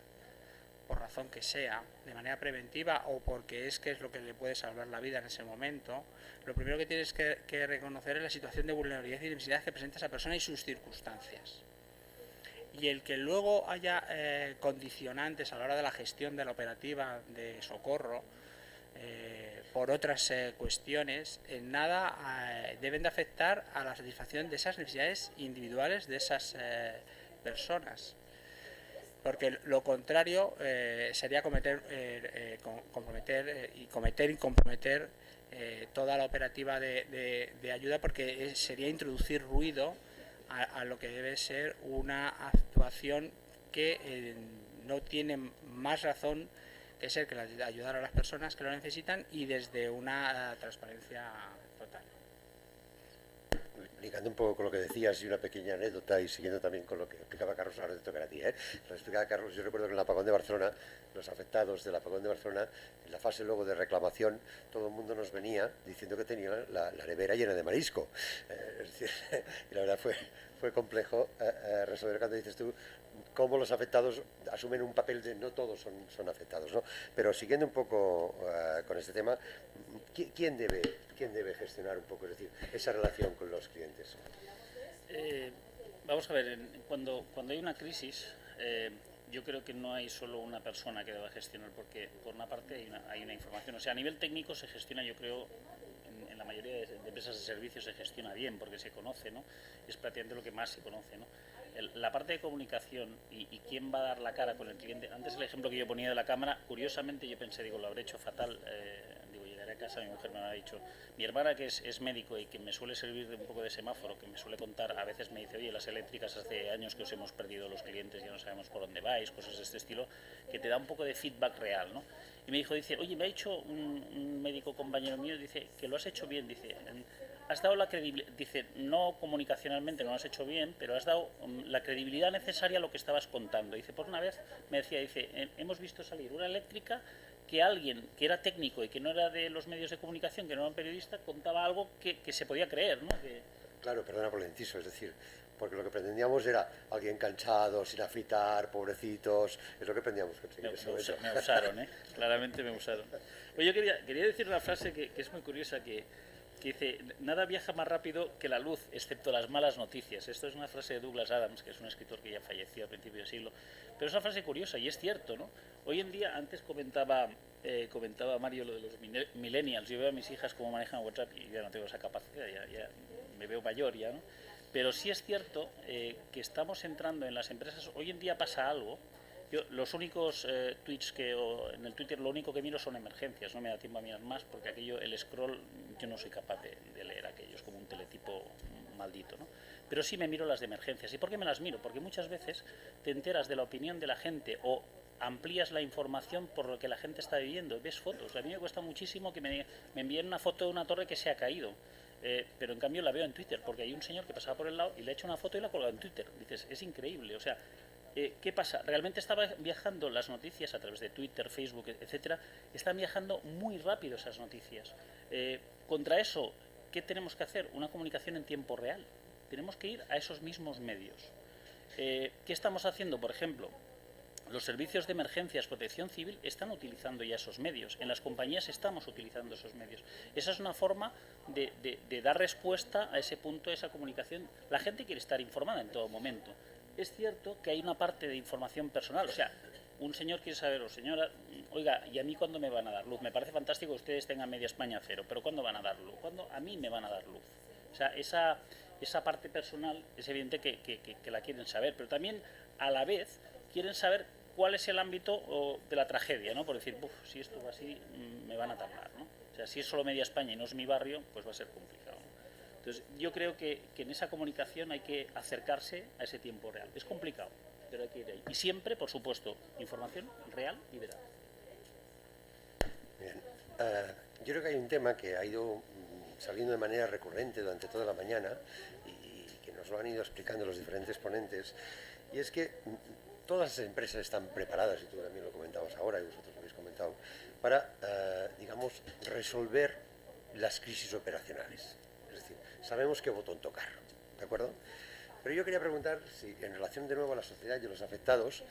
por razón que sea, de manera preventiva o porque es lo que le puede salvar la vida en ese momento, lo primero que tienes que reconocer es la situación de vulnerabilidad y de necesidad que presenta esa persona y sus circunstancias. Y el que luego haya condicionantes a la hora de la gestión de la operativa de socorro, por otras cuestiones, en nada deben de afectar a la satisfacción de esas necesidades individuales de esas personas. Porque lo contrario sería comprometer y comprometer toda la operativa de ayuda, porque sería introducir ruido a lo que debe ser una actuación que no tiene más razón que ser que ayudar a las personas que lo necesitan y desde una transparencia total. Ligando un poco con lo que decías y una pequeña anécdota y siguiendo también con lo que explicaba Carlos, ahora te tocará a ti. Lo que explicaba Carlos, yo recuerdo que en el apagón de Barcelona, los afectados del apagón de Barcelona, en la fase luego de reclamación, todo el mundo nos venía diciendo que tenía la nevera llena de marisco. Es decir, y la verdad fue complejo resolver cuando dices tú cómo los afectados asumen un papel de no todos son afectados, ¿no? Pero siguiendo un poco con este tema, ¿quién debe gestionar un poco, es decir, esa relación con los clientes? Vamos a ver, cuando hay una crisis, yo creo que no hay solo una persona que deba gestionar, porque por una parte hay una información, o sea, a nivel técnico se gestiona, yo creo, en la mayoría de empresas de servicios se gestiona bien, porque se conoce, ¿no? Es prácticamente lo que más se conoce, ¿no? La parte de comunicación y quién va a dar la cara con el cliente. Antes el ejemplo que yo ponía de la cámara, curiosamente yo pensé, digo, lo habré hecho fatal. Llegaré a casa, mi mujer me ha dicho, mi hermana que es médico y que me suele servir de un poco de semáforo, que me suele contar, a veces me dice, oye, las eléctricas hace años que os hemos perdido los clientes, ya no sabemos por dónde vais, cosas de este estilo, que te da un poco de feedback real, ¿no? Y me dijo, dice, oye, me ha dicho un médico compañero mío, dice, que lo has hecho bien, dice, has dado la credibilidad, dice, no comunicacionalmente no lo has hecho bien, pero has dado la credibilidad necesaria a lo que estabas contando. Dice, por una vez me decía, dice, hemos visto salir una eléctrica que alguien que era técnico y que no era de los medios de comunicación, que no era un periodista, contaba algo que se podía creer, ¿no? Claro, perdona por el inciso, es decir, porque lo que pretendíamos era alguien cansado, sin afitar, pobrecitos, es lo que pretendíamos conseguir. Me usaron, claramente me usaron. Pues yo quería decir una frase que es muy curiosa, que dice, nada viaja más rápido que la luz, excepto las malas noticias. Esto es una frase de Douglas Adams, que es un escritor que ya falleció a principios del siglo, pero es una frase curiosa y es cierto, ¿no? Hoy en día, antes comentaba Mario lo de los millennials, yo veo a mis hijas cómo manejan WhatsApp y ya no tengo esa capacidad, ya me veo mayor ya, ¿no? Pero sí es cierto que estamos entrando en las empresas, hoy en día pasa algo. Yo, los únicos tweets en el Twitter lo único que miro son emergencias, no me da tiempo a mirar más porque aquello, el scroll, yo no soy capaz de leer aquello, es como un teletipo maldito, ¿no? Pero sí me miro las de emergencias. ¿Y por qué me las miro? Porque muchas veces te enteras de la opinión de la gente o amplías la información por lo que la gente está viviendo, ves fotos. A mí me cuesta muchísimo que me envíen una foto de una torre que se ha caído. Pero en cambio la veo en Twitter, porque hay un señor que pasaba por el lado y le ha hecho una foto y la ha colgado en Twitter. Dices, es increíble, o sea, ¿qué pasa? Realmente estaban viajando las noticias a través de Twitter, Facebook, etcétera, están viajando muy rápido esas noticias. Contra eso, ¿qué tenemos que hacer? Una comunicación en tiempo real. Tenemos que ir a esos mismos medios. ¿Qué estamos haciendo? Por ejemplo, los servicios de emergencias, protección civil, están utilizando ya esos medios. En las compañías estamos utilizando esos medios. Esa es una forma de dar respuesta a ese punto, a esa comunicación. La gente quiere estar informada en todo momento. Es cierto que hay una parte de información personal. O sea, un señor quiere saber, o señora, oiga, ¿y a mí cuándo me van a dar luz? Me parece fantástico que ustedes tengan media España cero, pero ¿cuándo van a dar luz? ¿Cuándo a mí me van a dar luz? O sea, esa parte personal es evidente que la quieren saber, pero también a la vez quieren saber cuál es el ámbito de la tragedia, ¿no? Por decir, si esto va así, me van a tapar, ¿no? O sea, si es solo media España y no es mi barrio, pues va a ser complicado, ¿no? Entonces, yo creo que en esa comunicación hay que acercarse a ese tiempo real. Es complicado, pero hay que ir ahí. Y siempre, por supuesto, información real y veraz. Bien. Yo creo que hay un tema que ha ido saliendo de manera recurrente durante toda la mañana y que nos lo han ido explicando los diferentes ponentes, y es que todas las empresas están preparadas, y tú también lo comentabas ahora y vosotros lo habéis comentado, para, digamos, resolver las crisis operacionales. Es decir, sabemos qué botón tocar, ¿de acuerdo? Pero yo quería preguntar si, en relación de nuevo a la sociedad y a los afectados,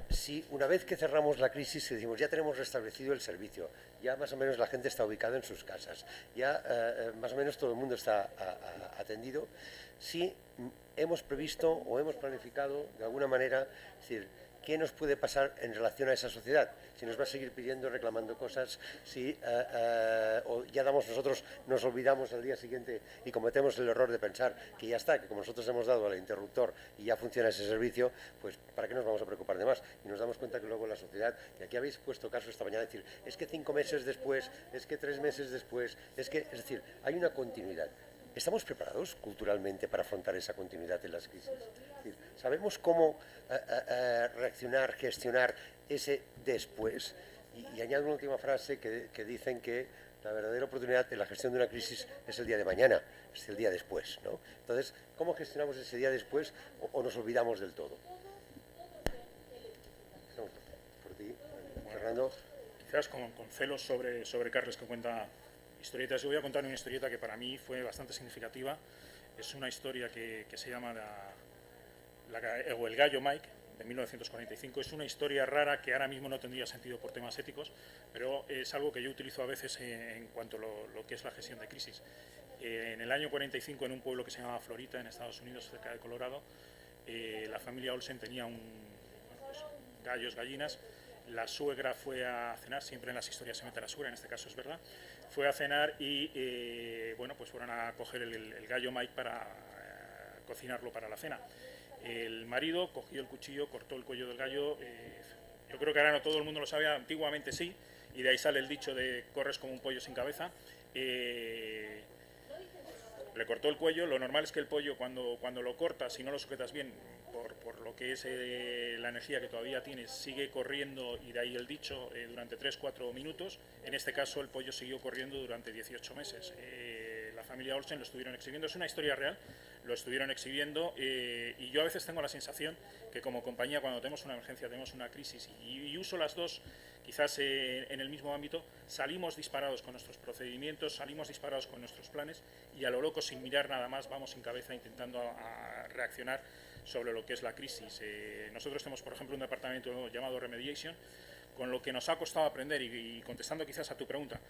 si una vez que cerramos la crisis y decimos ya tenemos restablecido el servicio, ya más o menos la gente está ubicada en sus casas, ya más o menos todo el mundo está atendido, si hemos previsto o hemos planificado de alguna manera, es decir, ¿qué nos puede pasar en relación a esa sociedad? Si nos va a seguir pidiendo, reclamando cosas, si o ya nosotros nos olvidamos al día siguiente y cometemos el error de pensar que ya está, que como nosotros hemos dado al interruptor y ya funciona ese servicio, pues ¿para qué nos vamos a preocupar de más? Y nos damos cuenta que luego la sociedad, y aquí habéis puesto caso esta mañana, decir, es que 5 meses después, es que 3 meses después, es decir, hay una continuidad. ¿Estamos preparados culturalmente para afrontar esa continuidad en las crisis? Es decir, ¿sabemos cómo reaccionar, gestionar ese después? Y añado una última frase que dicen que la verdadera oportunidad de la gestión de una crisis es el día de mañana, es el día después, ¿no? Entonces, ¿cómo gestionamos ese día después o nos olvidamos del todo? Por ti, Fernando. Quizás con celos sobre Carles, que cuenta historietas. Yo voy a contar una historieta que para mí fue bastante significativa. Es una historia que se llama El gallo Mike, de 1945. Es una historia rara que ahora mismo no tendría sentido por temas éticos, pero es algo que yo utilizo a veces en cuanto a lo que es la gestión de crisis. En el año 45, en un pueblo que se llamaba Florita, en Estados Unidos, cerca de Colorado, la familia Olsen tenía gallos, gallinas. La suegra fue a cenar, siempre en las historias se mete la suegra, en este caso es verdad. Fue a cenar y bueno, pues fueron a coger el gallo Mike para cocinarlo para la cena. El marido cogió el cuchillo, cortó el cuello del gallo. Yo creo que ahora no todo el mundo lo sabe, antiguamente sí, y de ahí sale el dicho de corres como un pollo sin cabeza. Le cortó el cuello. Lo normal es que el pollo, cuando lo cortas, si no lo sujetas bien, por lo que es la energía que todavía tienes, sigue corriendo, y de ahí el dicho, durante 3-4 minutos. En este caso el pollo siguió corriendo durante 18 meses. La familia Olsen lo estuvieron exhibiendo, es una historia real, lo estuvieron exhibiendo, y yo a veces tengo la sensación que como compañía, cuando tenemos una emergencia, tenemos una crisis, y uso las dos quizás en el mismo ámbito, salimos disparados con nuestros procedimientos, salimos disparados con nuestros planes, y a lo loco, sin mirar nada más, vamos sin cabeza intentando a reaccionar sobre lo que es la crisis. Nosotros tenemos, por ejemplo, un departamento llamado Remediation, con lo que nos ha costado aprender, y contestando quizás a tu pregunta,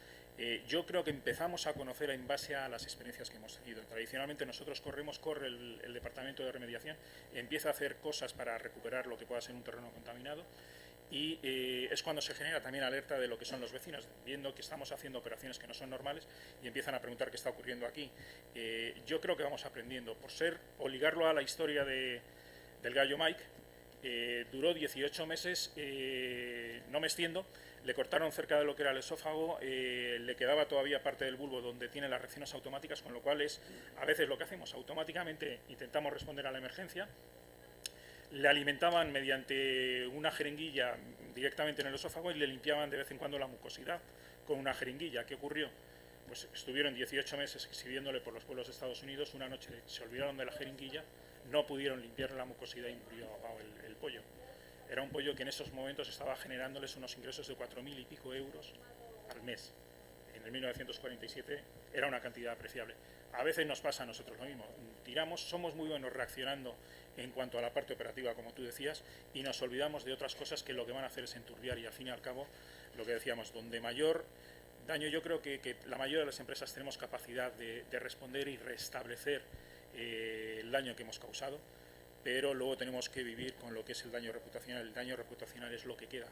yo creo que empezamos a conocer en base a las experiencias que hemos tenido. Tradicionalmente nosotros corre el departamento de remediación, empieza a hacer cosas para recuperar lo que pueda ser un terreno contaminado, y es cuando se genera también alerta de lo que son los vecinos, viendo que estamos haciendo operaciones que no son normales, y empiezan a preguntar qué está ocurriendo aquí. Yo creo que vamos aprendiendo, o ligarlo a la historia del gallo Mike. Duró 18 meses, no me extiendo, le cortaron cerca de lo que era el esófago, le quedaba todavía parte del bulbo donde tiene las reacciones automáticas, con lo cual a veces lo que hacemos, automáticamente intentamos responder a la emergencia. Le alimentaban mediante una jeringuilla directamente en el esófago y le limpiaban de vez en cuando la mucosidad con una jeringuilla. ¿Qué ocurrió? Pues estuvieron 18 meses exhibiéndole por los pueblos de Estados Unidos. Una noche se olvidaron de la jeringuilla, no pudieron limpiar la mucosidad y murió ahogado el pollo. Era un pollo que en esos momentos estaba generándoles unos ingresos de 4.000 y pico euros al mes. En el 1947 era una cantidad apreciable. A veces nos pasa a nosotros lo mismo. Tiramos, somos muy buenos reaccionando en cuanto a la parte operativa, como tú decías, y nos olvidamos de otras cosas que lo que van a hacer es enturbiar, y al fin y al cabo, lo que decíamos, donde mayor daño, yo creo que la mayoría de las empresas tenemos capacidad de responder y restablecer el daño que hemos causado, pero luego tenemos que vivir con lo que es el daño reputacional. El daño reputacional es lo que queda.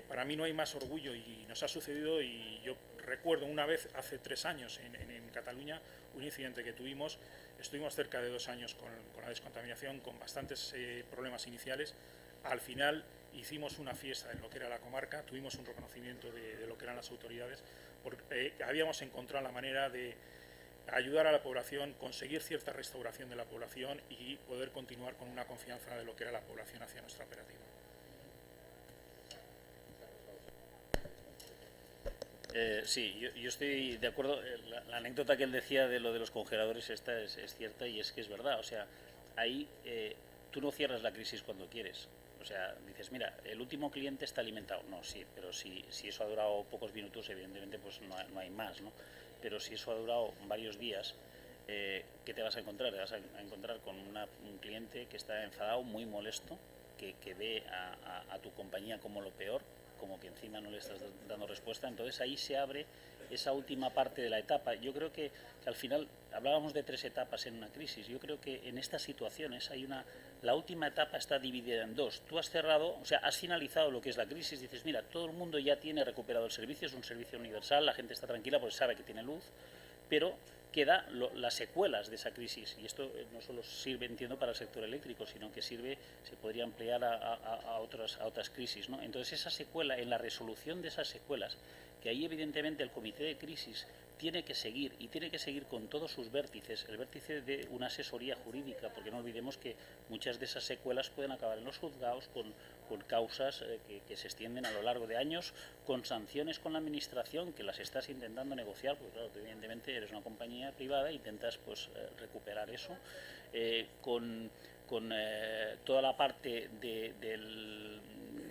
Para mí no hay más orgullo, y nos ha sucedido, y yo recuerdo una vez, hace 3 años, en Cataluña, un incidente que tuvimos. Estuvimos cerca de 2 años con la descontaminación, con bastantes problemas iniciales. Al final hicimos una fiesta en lo que era la comarca, tuvimos un reconocimiento de lo que eran las autoridades, porque habíamos encontrado la manera de ayudar a la población, conseguir cierta restauración de la población y poder continuar con una confianza de lo que era la población hacia nuestra operativa. Sí, yo estoy de acuerdo. La anécdota que él decía de lo de los congeladores es cierta, y es que es verdad. O sea, ahí tú no cierras la crisis cuando quieres. O sea, dices, mira, el último cliente está alimentado. No, sí, pero si eso ha durado pocos minutos, evidentemente pues no hay más, ¿no? Pero si eso ha durado varios días, ¿qué te vas a encontrar? Te vas a encontrar con un cliente que está enfadado, muy molesto, que ve a tu compañía como lo peor, como que encima no le estás dando respuesta. Entonces ahí se abre esa última parte de la etapa. Yo creo que al final hablábamos de 3 etapas en una crisis. Yo creo que en estas situaciones la última etapa está dividida en 2. Tú has cerrado, o sea, has finalizado lo que es la crisis, dices, mira, todo el mundo ya tiene recuperado el servicio, es un servicio universal, la gente está tranquila porque sabe que tiene luz, pero queda las secuelas de esa crisis, y esto no solo sirve, entiendo, para el sector eléctrico, sino que se podría emplear a otras crisis, ¿no? Entonces esa secuela, en la resolución de esas secuelas, que ahí evidentemente el comité de crisis tiene que seguir, y tiene que seguir con todos sus vértices, el vértice de una asesoría jurídica, porque no olvidemos que muchas de esas secuelas pueden acabar en los juzgados con causas que se extienden a lo largo de años, con sanciones con la administración, que las estás intentando negociar, porque claro, tú evidentemente eres una compañía privada e intentas pues recuperar eso, con toda la parte del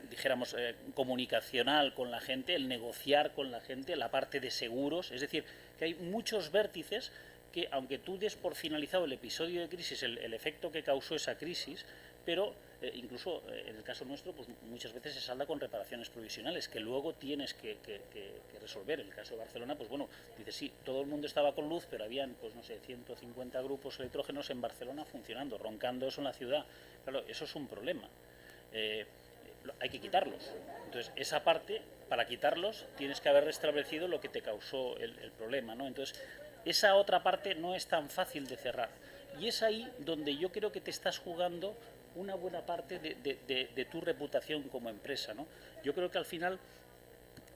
dijéramos, comunicacional con la gente, el negociar con la gente, la parte de seguros, es decir, que hay muchos vértices que, aunque tú des por finalizado el episodio de crisis, el efecto que causó esa crisis, pero incluso en el caso nuestro, pues muchas veces se salda con reparaciones provisionales que luego tienes que resolver. En el caso de Barcelona, pues bueno, dices, sí, todo el mundo estaba con luz, pero habían, pues no sé, 150 grupos electrógenos en Barcelona funcionando, roncando eso en la ciudad. Claro, eso es un problema. Hay que quitarlos. Entonces, esa parte, para quitarlos, tienes que haber restablecido lo que te causó el problema, ¿no? Entonces, esa otra parte no es tan fácil de cerrar. Y es ahí donde yo creo que te estás jugando una buena parte de tu reputación como empresa, ¿no? Yo creo que al final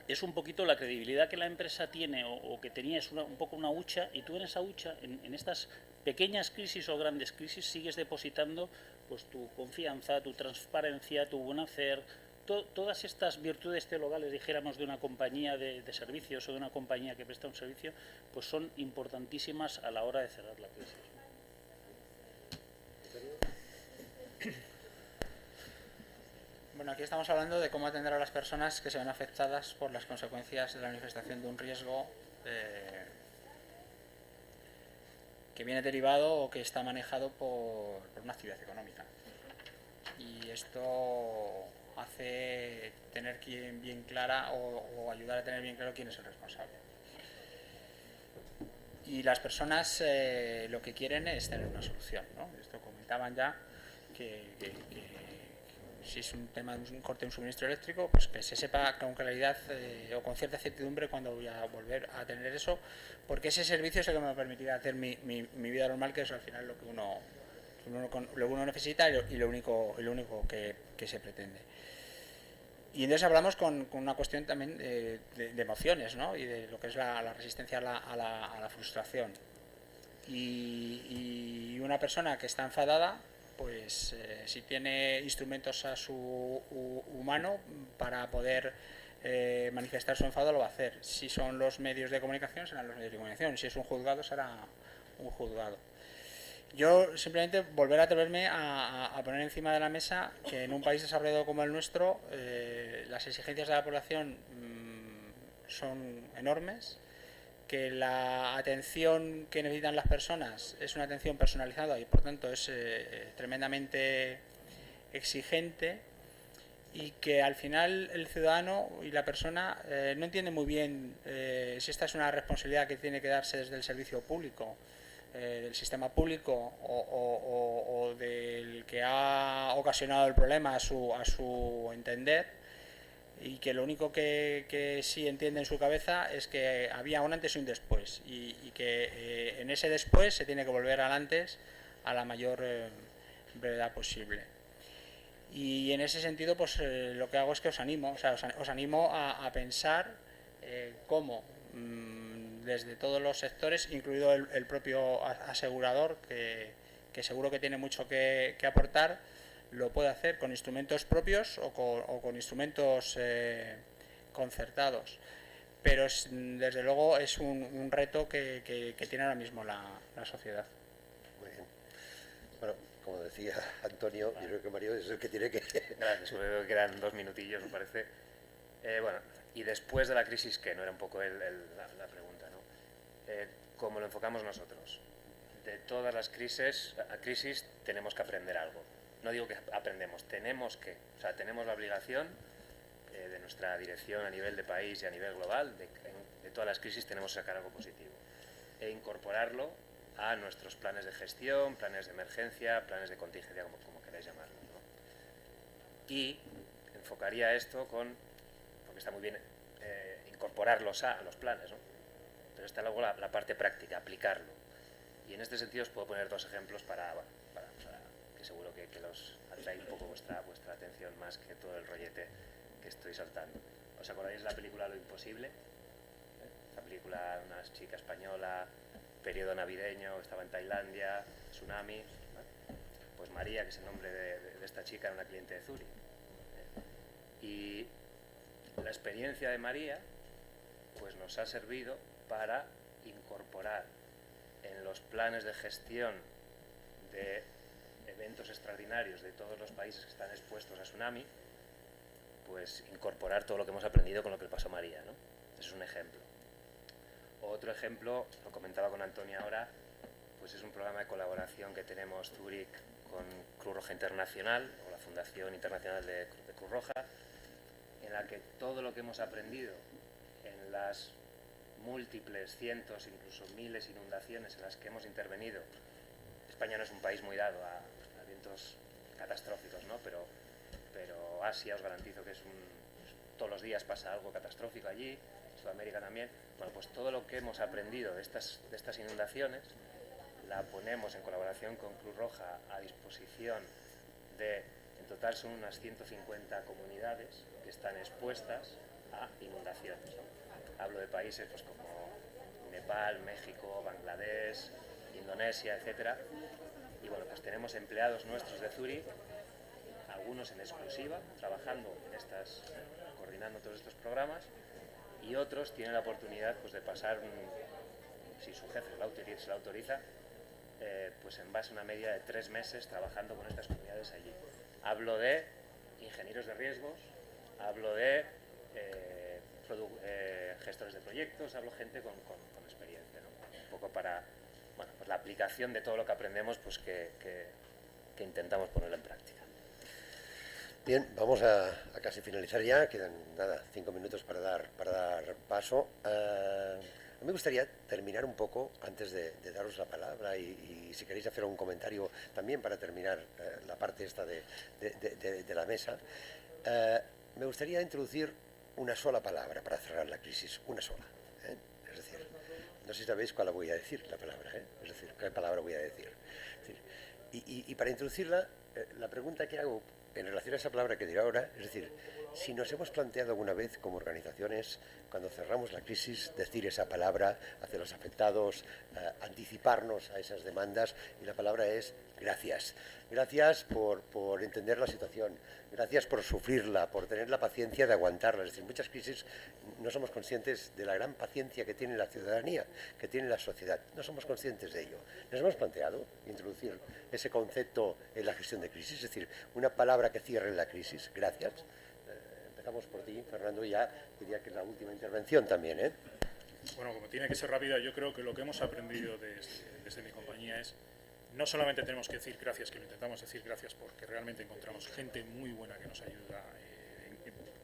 es un poquito la credibilidad que la empresa tiene o que tenía, es un poco una hucha, y tú en esa hucha, en estas pequeñas crisis o grandes crisis, sigues depositando pues tu confianza, tu transparencia, tu buen hacer, todas estas virtudes teologales, dijéramos, de una compañía de servicios o de una compañía que presta un servicio, pues son importantísimas a la hora de cerrar la crisis. Bueno, aquí estamos hablando de cómo atender a las personas que se ven afectadas por las consecuencias de la manifestación de un riesgo que viene derivado o que está manejado por una actividad económica. Y esto hace tener bien clara o ayudar a tener bien claro quién es el responsable. Y las personas lo que quieren es tener una solución, ¿no? Esto comentaban ya que si es un tema de un corte de un suministro eléctrico, pues que se sepa con claridad o con cierta certidumbre cuándo voy a volver a tener eso, porque ese servicio es el que me permitirá hacer mi vida normal, que es al final lo que uno necesita y lo único que se pretende. Y entonces hablamos con una cuestión también de emociones, ¿no? Y de lo que es la resistencia a la frustración. Y una persona que está enfadada, pues si tiene instrumentos a su humano para poder manifestar su enfado, lo va a hacer. Si son los medios de comunicación, serán los medios de comunicación. Si es un juzgado, será un juzgado. Yo simplemente volver a atreverme a poner encima de la mesa que en un país desarrollado como el nuestro las exigencias de la población son enormes, que la atención que necesitan las personas es una atención personalizada y por tanto es tremendamente exigente, y que al final el ciudadano y la persona no entiende muy bien si esta es una responsabilidad que tiene que darse desde el servicio público, del sistema público o del que ha ocasionado el problema a su entender, y que lo único que sí entiende en su cabeza es que había un antes y un después, y que en ese después se tiene que volver al antes a la mayor brevedad posible. Y en ese sentido, pues lo que hago es que os animo a pensar cómo desde todos los sectores, incluido el propio asegurador, que seguro que tiene mucho que aportar, lo puede hacer con instrumentos propios o con instrumentos concertados. Pero desde luego es un reto que tiene ahora mismo la sociedad. Muy bien. Bueno, como decía Antonio, yo creo que Mario es el que tiene que... Gracias, creo que eran 2 minutillos, me parece. Bueno, y después de la crisis, ¿qué? No era un poco la pregunta, ¿no? ¿Cómo lo enfocamos nosotros? De todas las crisis tenemos que aprender algo. No digo que aprendemos, tenemos la obligación de nuestra dirección a nivel de país y a nivel global, de todas las crisis tenemos que sacar algo positivo e incorporarlo a nuestros planes de gestión, planes de emergencia, planes de contingencia, como queráis llamarlo, ¿no? Y enfocaría esto porque está muy bien incorporarlos a los planes, ¿no? Pero está luego la parte práctica, aplicarlo. Y en este sentido os puedo poner dos ejemplos para que seguro que los atrae un poco vuestra atención más que todo el rollete que estoy soltando. ¿Os acordáis de la película Lo Imposible? La película de una chica española, periodo navideño, estaba en Tailandia, tsunami, ¿no? Pues María, que es el nombre de esta chica, era una cliente de Zurich. Y la experiencia de María pues nos ha servido para incorporar en los planes de gestión de eventos extraordinarios de todos los países que están expuestos a tsunami, pues incorporar todo lo que hemos aprendido con lo que le pasó a María, ¿no? Ese es un ejemplo. Otro ejemplo, lo comentaba con Antonio ahora, pues es un programa de colaboración que tenemos Zurich con Cruz Roja Internacional, o la Fundación Internacional de Cruz Roja, en la que todo lo que hemos aprendido en las múltiples cientos, incluso miles de inundaciones en las que hemos intervenido. España no es un país muy dado a eventos catastróficos, ¿no? Pero Asia os garantizo que todos los días pasa algo catastrófico allí, Sudamérica también. Bueno, pues todo lo que hemos aprendido de estas inundaciones la ponemos en colaboración con Cruz Roja a disposición en total son unas 150 comunidades que están expuestas a inundaciones, ¿no? Hablo de países pues como Nepal, México, Bangladesh, Indonesia, etcétera. Y bueno, pues tenemos empleados nuestros de Zurich, algunos en exclusiva, trabajando coordinando todos estos programas, y otros tienen la oportunidad pues de pasar, si su jefe se la autoriza, pues en base a una media de 3 meses trabajando con estas comunidades allí. Hablo de ingenieros de riesgos, hablo de gestores de proyectos, hablo gente con experiencia, ¿no? Un poco para pues la aplicación de todo lo que aprendemos, pues que intentamos ponerlo en práctica. Bien, vamos a casi finalizar ya, quedan 5 minutos para dar paso. A mí me gustaría terminar un poco, antes de daros la palabra, y si queréis hacer un comentario también para terminar la parte esta de la mesa, me gustaría introducir una sola palabra para cerrar la crisis, una sola. Es decir, no sé si sabéis cuál voy a decir, la palabra, es decir, qué palabra voy a decir. Es decir, y para introducirla, la pregunta que hago en relación a esa palabra que diré ahora, es decir, si nos hemos planteado alguna vez como organizaciones, cuando cerramos la crisis, decir esa palabra hacia los afectados, anticiparnos a esas demandas, y la palabra es gracias. Gracias por entender la situación, gracias por sufrirla, por tener la paciencia de aguantarla. Es decir, muchas crisis no somos conscientes de la gran paciencia que tiene la ciudadanía, que tiene la sociedad. No somos conscientes de ello. Nos hemos planteado introducir ese concepto en la gestión de crisis, es decir, una palabra que cierre la crisis. Gracias. Empezamos por ti, Fernando, y ya diría que es la última intervención también, ¿eh? Bueno, como tiene que ser rápida, yo creo que lo que hemos aprendido desde mi compañía es no solamente tenemos que decir gracias, que lo intentamos decir gracias porque realmente encontramos gente muy buena que nos ayuda,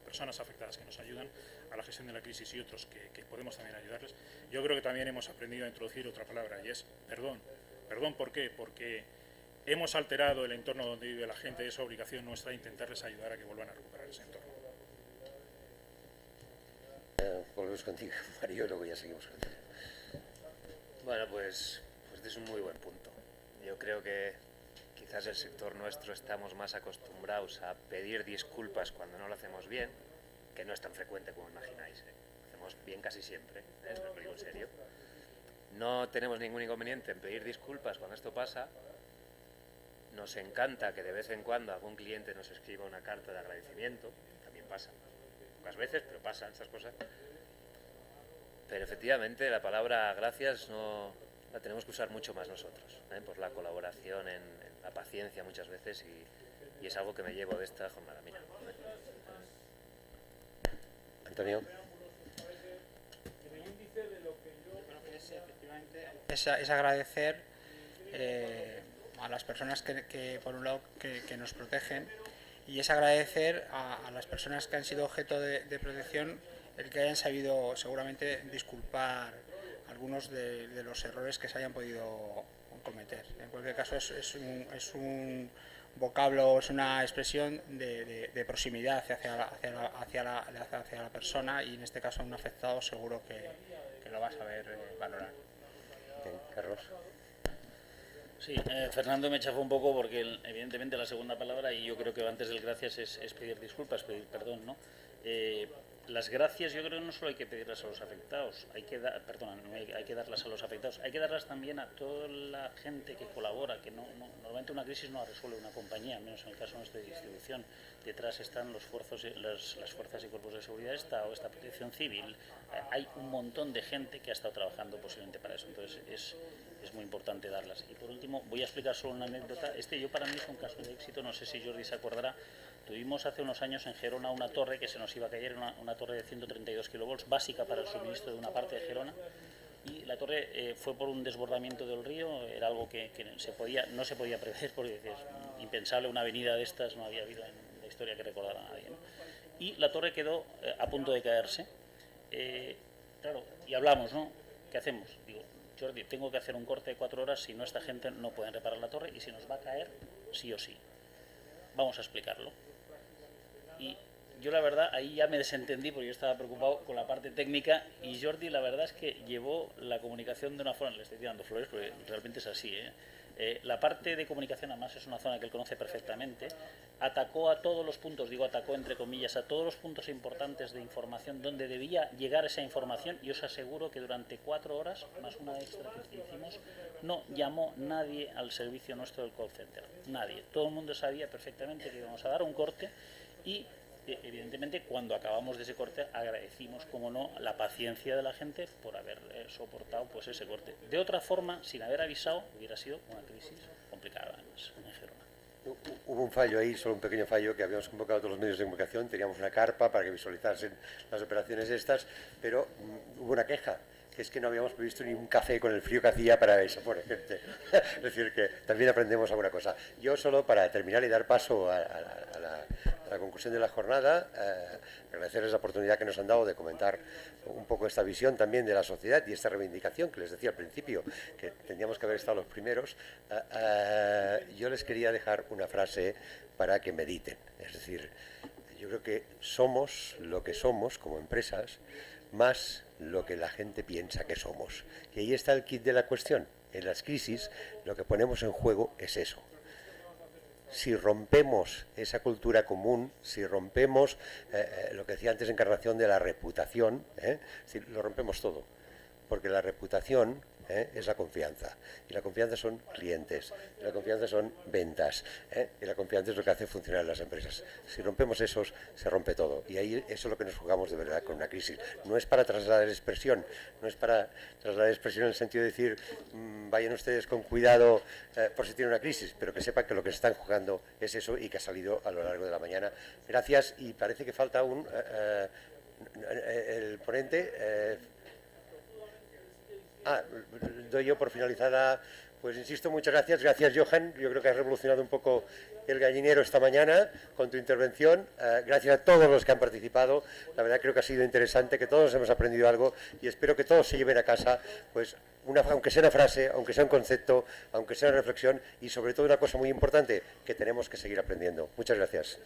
personas afectadas que nos ayudan a la gestión de la crisis y otros que podemos también ayudarles. Yo creo que también hemos aprendido a introducir otra palabra y es perdón. ¿Perdón por qué? Porque hemos alterado el entorno donde vive la gente y es obligación nuestra intentarles ayudar a que vuelvan a recuperar ese entorno. Volvemos contigo, Mario, y luego ya seguimos contigo. Bueno, pues este es un muy buen punto. Yo creo que quizás el sector nuestro estamos más acostumbrados a pedir disculpas cuando no lo hacemos bien, que no es tan frecuente como imagináis. Lo hacemos bien casi siempre, os lo digo en serio. No tenemos ningún inconveniente en pedir disculpas cuando esto pasa. Nos encanta que de vez en cuando algún cliente nos escriba una carta de agradecimiento, también pasa. Pocas veces, pero pasan estas cosas. Pero efectivamente la palabra gracias no la tenemos que usar mucho más nosotros, por la colaboración en la paciencia muchas veces y es algo que me llevo de esta jornada. Mira. Antonio. Es agradecer a las personas que por un lado que nos protegen, y es agradecer a las personas que han sido objeto de protección el que hayan sabido seguramente disculpar algunos de los errores que se hayan podido cometer. En cualquier caso, es un vocablo, es una expresión de proximidad hacia la persona, y en este caso a un afectado seguro que lo va a saber valorar. Bien, Carlos. Sí, Fernando me chafó un poco porque evidentemente la segunda palabra, y yo creo que antes del gracias es pedir disculpas, pedir perdón, ¿no? Las gracias yo creo que no solo hay que pedirlas a los afectados, hay que darlas a los afectados, hay que darlas también a toda la gente que colabora, que normalmente una crisis no la resuelve una compañía, menos en el caso de nuestra distribución. Detrás están las fuerzas y cuerpos de seguridad de Estado, esta protección civil, hay un montón de gente que ha estado trabajando posiblemente para eso, entonces es muy importante darlas. Y por último, voy a explicar solo una anécdota. Yo para mí es un caso de éxito, no sé si Jordi se acordará. Tuvimos hace unos años en Gerona una torre que se nos iba a caer, una torre de 132 kilovolts, básica para el suministro de una parte de Gerona, y la torre fue por un desbordamiento del río, era algo que no se podía prever, porque es impensable, una avenida de estas no había habido en la historia que recordara a nadie, ¿no? Y la torre quedó a punto de caerse. Claro, y hablamos, ¿no? ¿Qué hacemos? Digo, Jordi, tengo que hacer un corte de 4 horas, si no esta gente no pueden reparar la torre y si nos va a caer sí o sí. Vamos a explicarlo. Y yo la verdad ahí ya me desentendí porque yo estaba preocupado con la parte técnica, y Jordi la verdad es que llevó la comunicación de una forma, le estoy tirando flores porque realmente es así, la parte de comunicación además es una zona que él conoce perfectamente, atacó a todos los puntos, digo atacó entre comillas, a todos los puntos importantes de información donde debía llegar esa información, y os aseguro que durante 4 horas, más una extra que hicimos, no llamó nadie al servicio nuestro del call center, nadie, todo el mundo sabía perfectamente que íbamos a dar un corte, y evidentemente cuando acabamos de ese corte agradecimos, como no, la paciencia de la gente por haber soportado pues ese corte. De otra forma, sin haber avisado, hubiera sido una crisis complicada además en Gerona. Hubo un fallo ahí, solo un pequeño fallo, que habíamos convocado a todos los medios de comunicación, teníamos una carpa para que visualizasen las operaciones estas, pero hubo una queja, que es que no habíamos previsto ni un café con el frío que hacía para eso, por ejemplo. Es decir, que también aprendemos alguna cosa. Yo solo para terminar y dar paso a la conclusión de la jornada, agradecerles la oportunidad que nos han dado de comentar un poco esta visión también de la sociedad y esta reivindicación que les decía al principio, que tendríamos que haber estado los primeros. Yo les quería dejar una frase para que mediten. Es decir, yo creo que somos lo que somos como empresas, más lo que la gente piensa que somos. Y ahí está el kit de la cuestión. En las crisis lo que ponemos en juego es eso. Si rompemos esa cultura común, si rompemos lo que decía antes, encarnación de la reputación, si lo rompemos todo, porque la reputación es la confianza, y la confianza son clientes, y la confianza son ventas, y la confianza es lo que hace funcionar las empresas. Si rompemos esos, se rompe todo, y ahí eso es lo que nos jugamos de verdad con una crisis. No es para trasladar expresión, no es para trasladar expresión en el sentido de decir vayan ustedes con cuidado por si tienen una crisis, pero que sepan que lo que se están jugando es eso, y que ha salido a lo largo de la mañana. Gracias, y parece que falta el ponente. Doy yo por finalizada, pues insisto, muchas gracias. Gracias, Johan. Yo creo que has revolucionado un poco el gallinero esta mañana con tu intervención. Gracias a todos los que han participado. La verdad creo que ha sido interesante, que todos hemos aprendido algo, y espero que todos se lleven a casa, pues aunque sea una frase, aunque sea un concepto, aunque sea una reflexión, y sobre todo una cosa muy importante, que tenemos que seguir aprendiendo. Muchas gracias.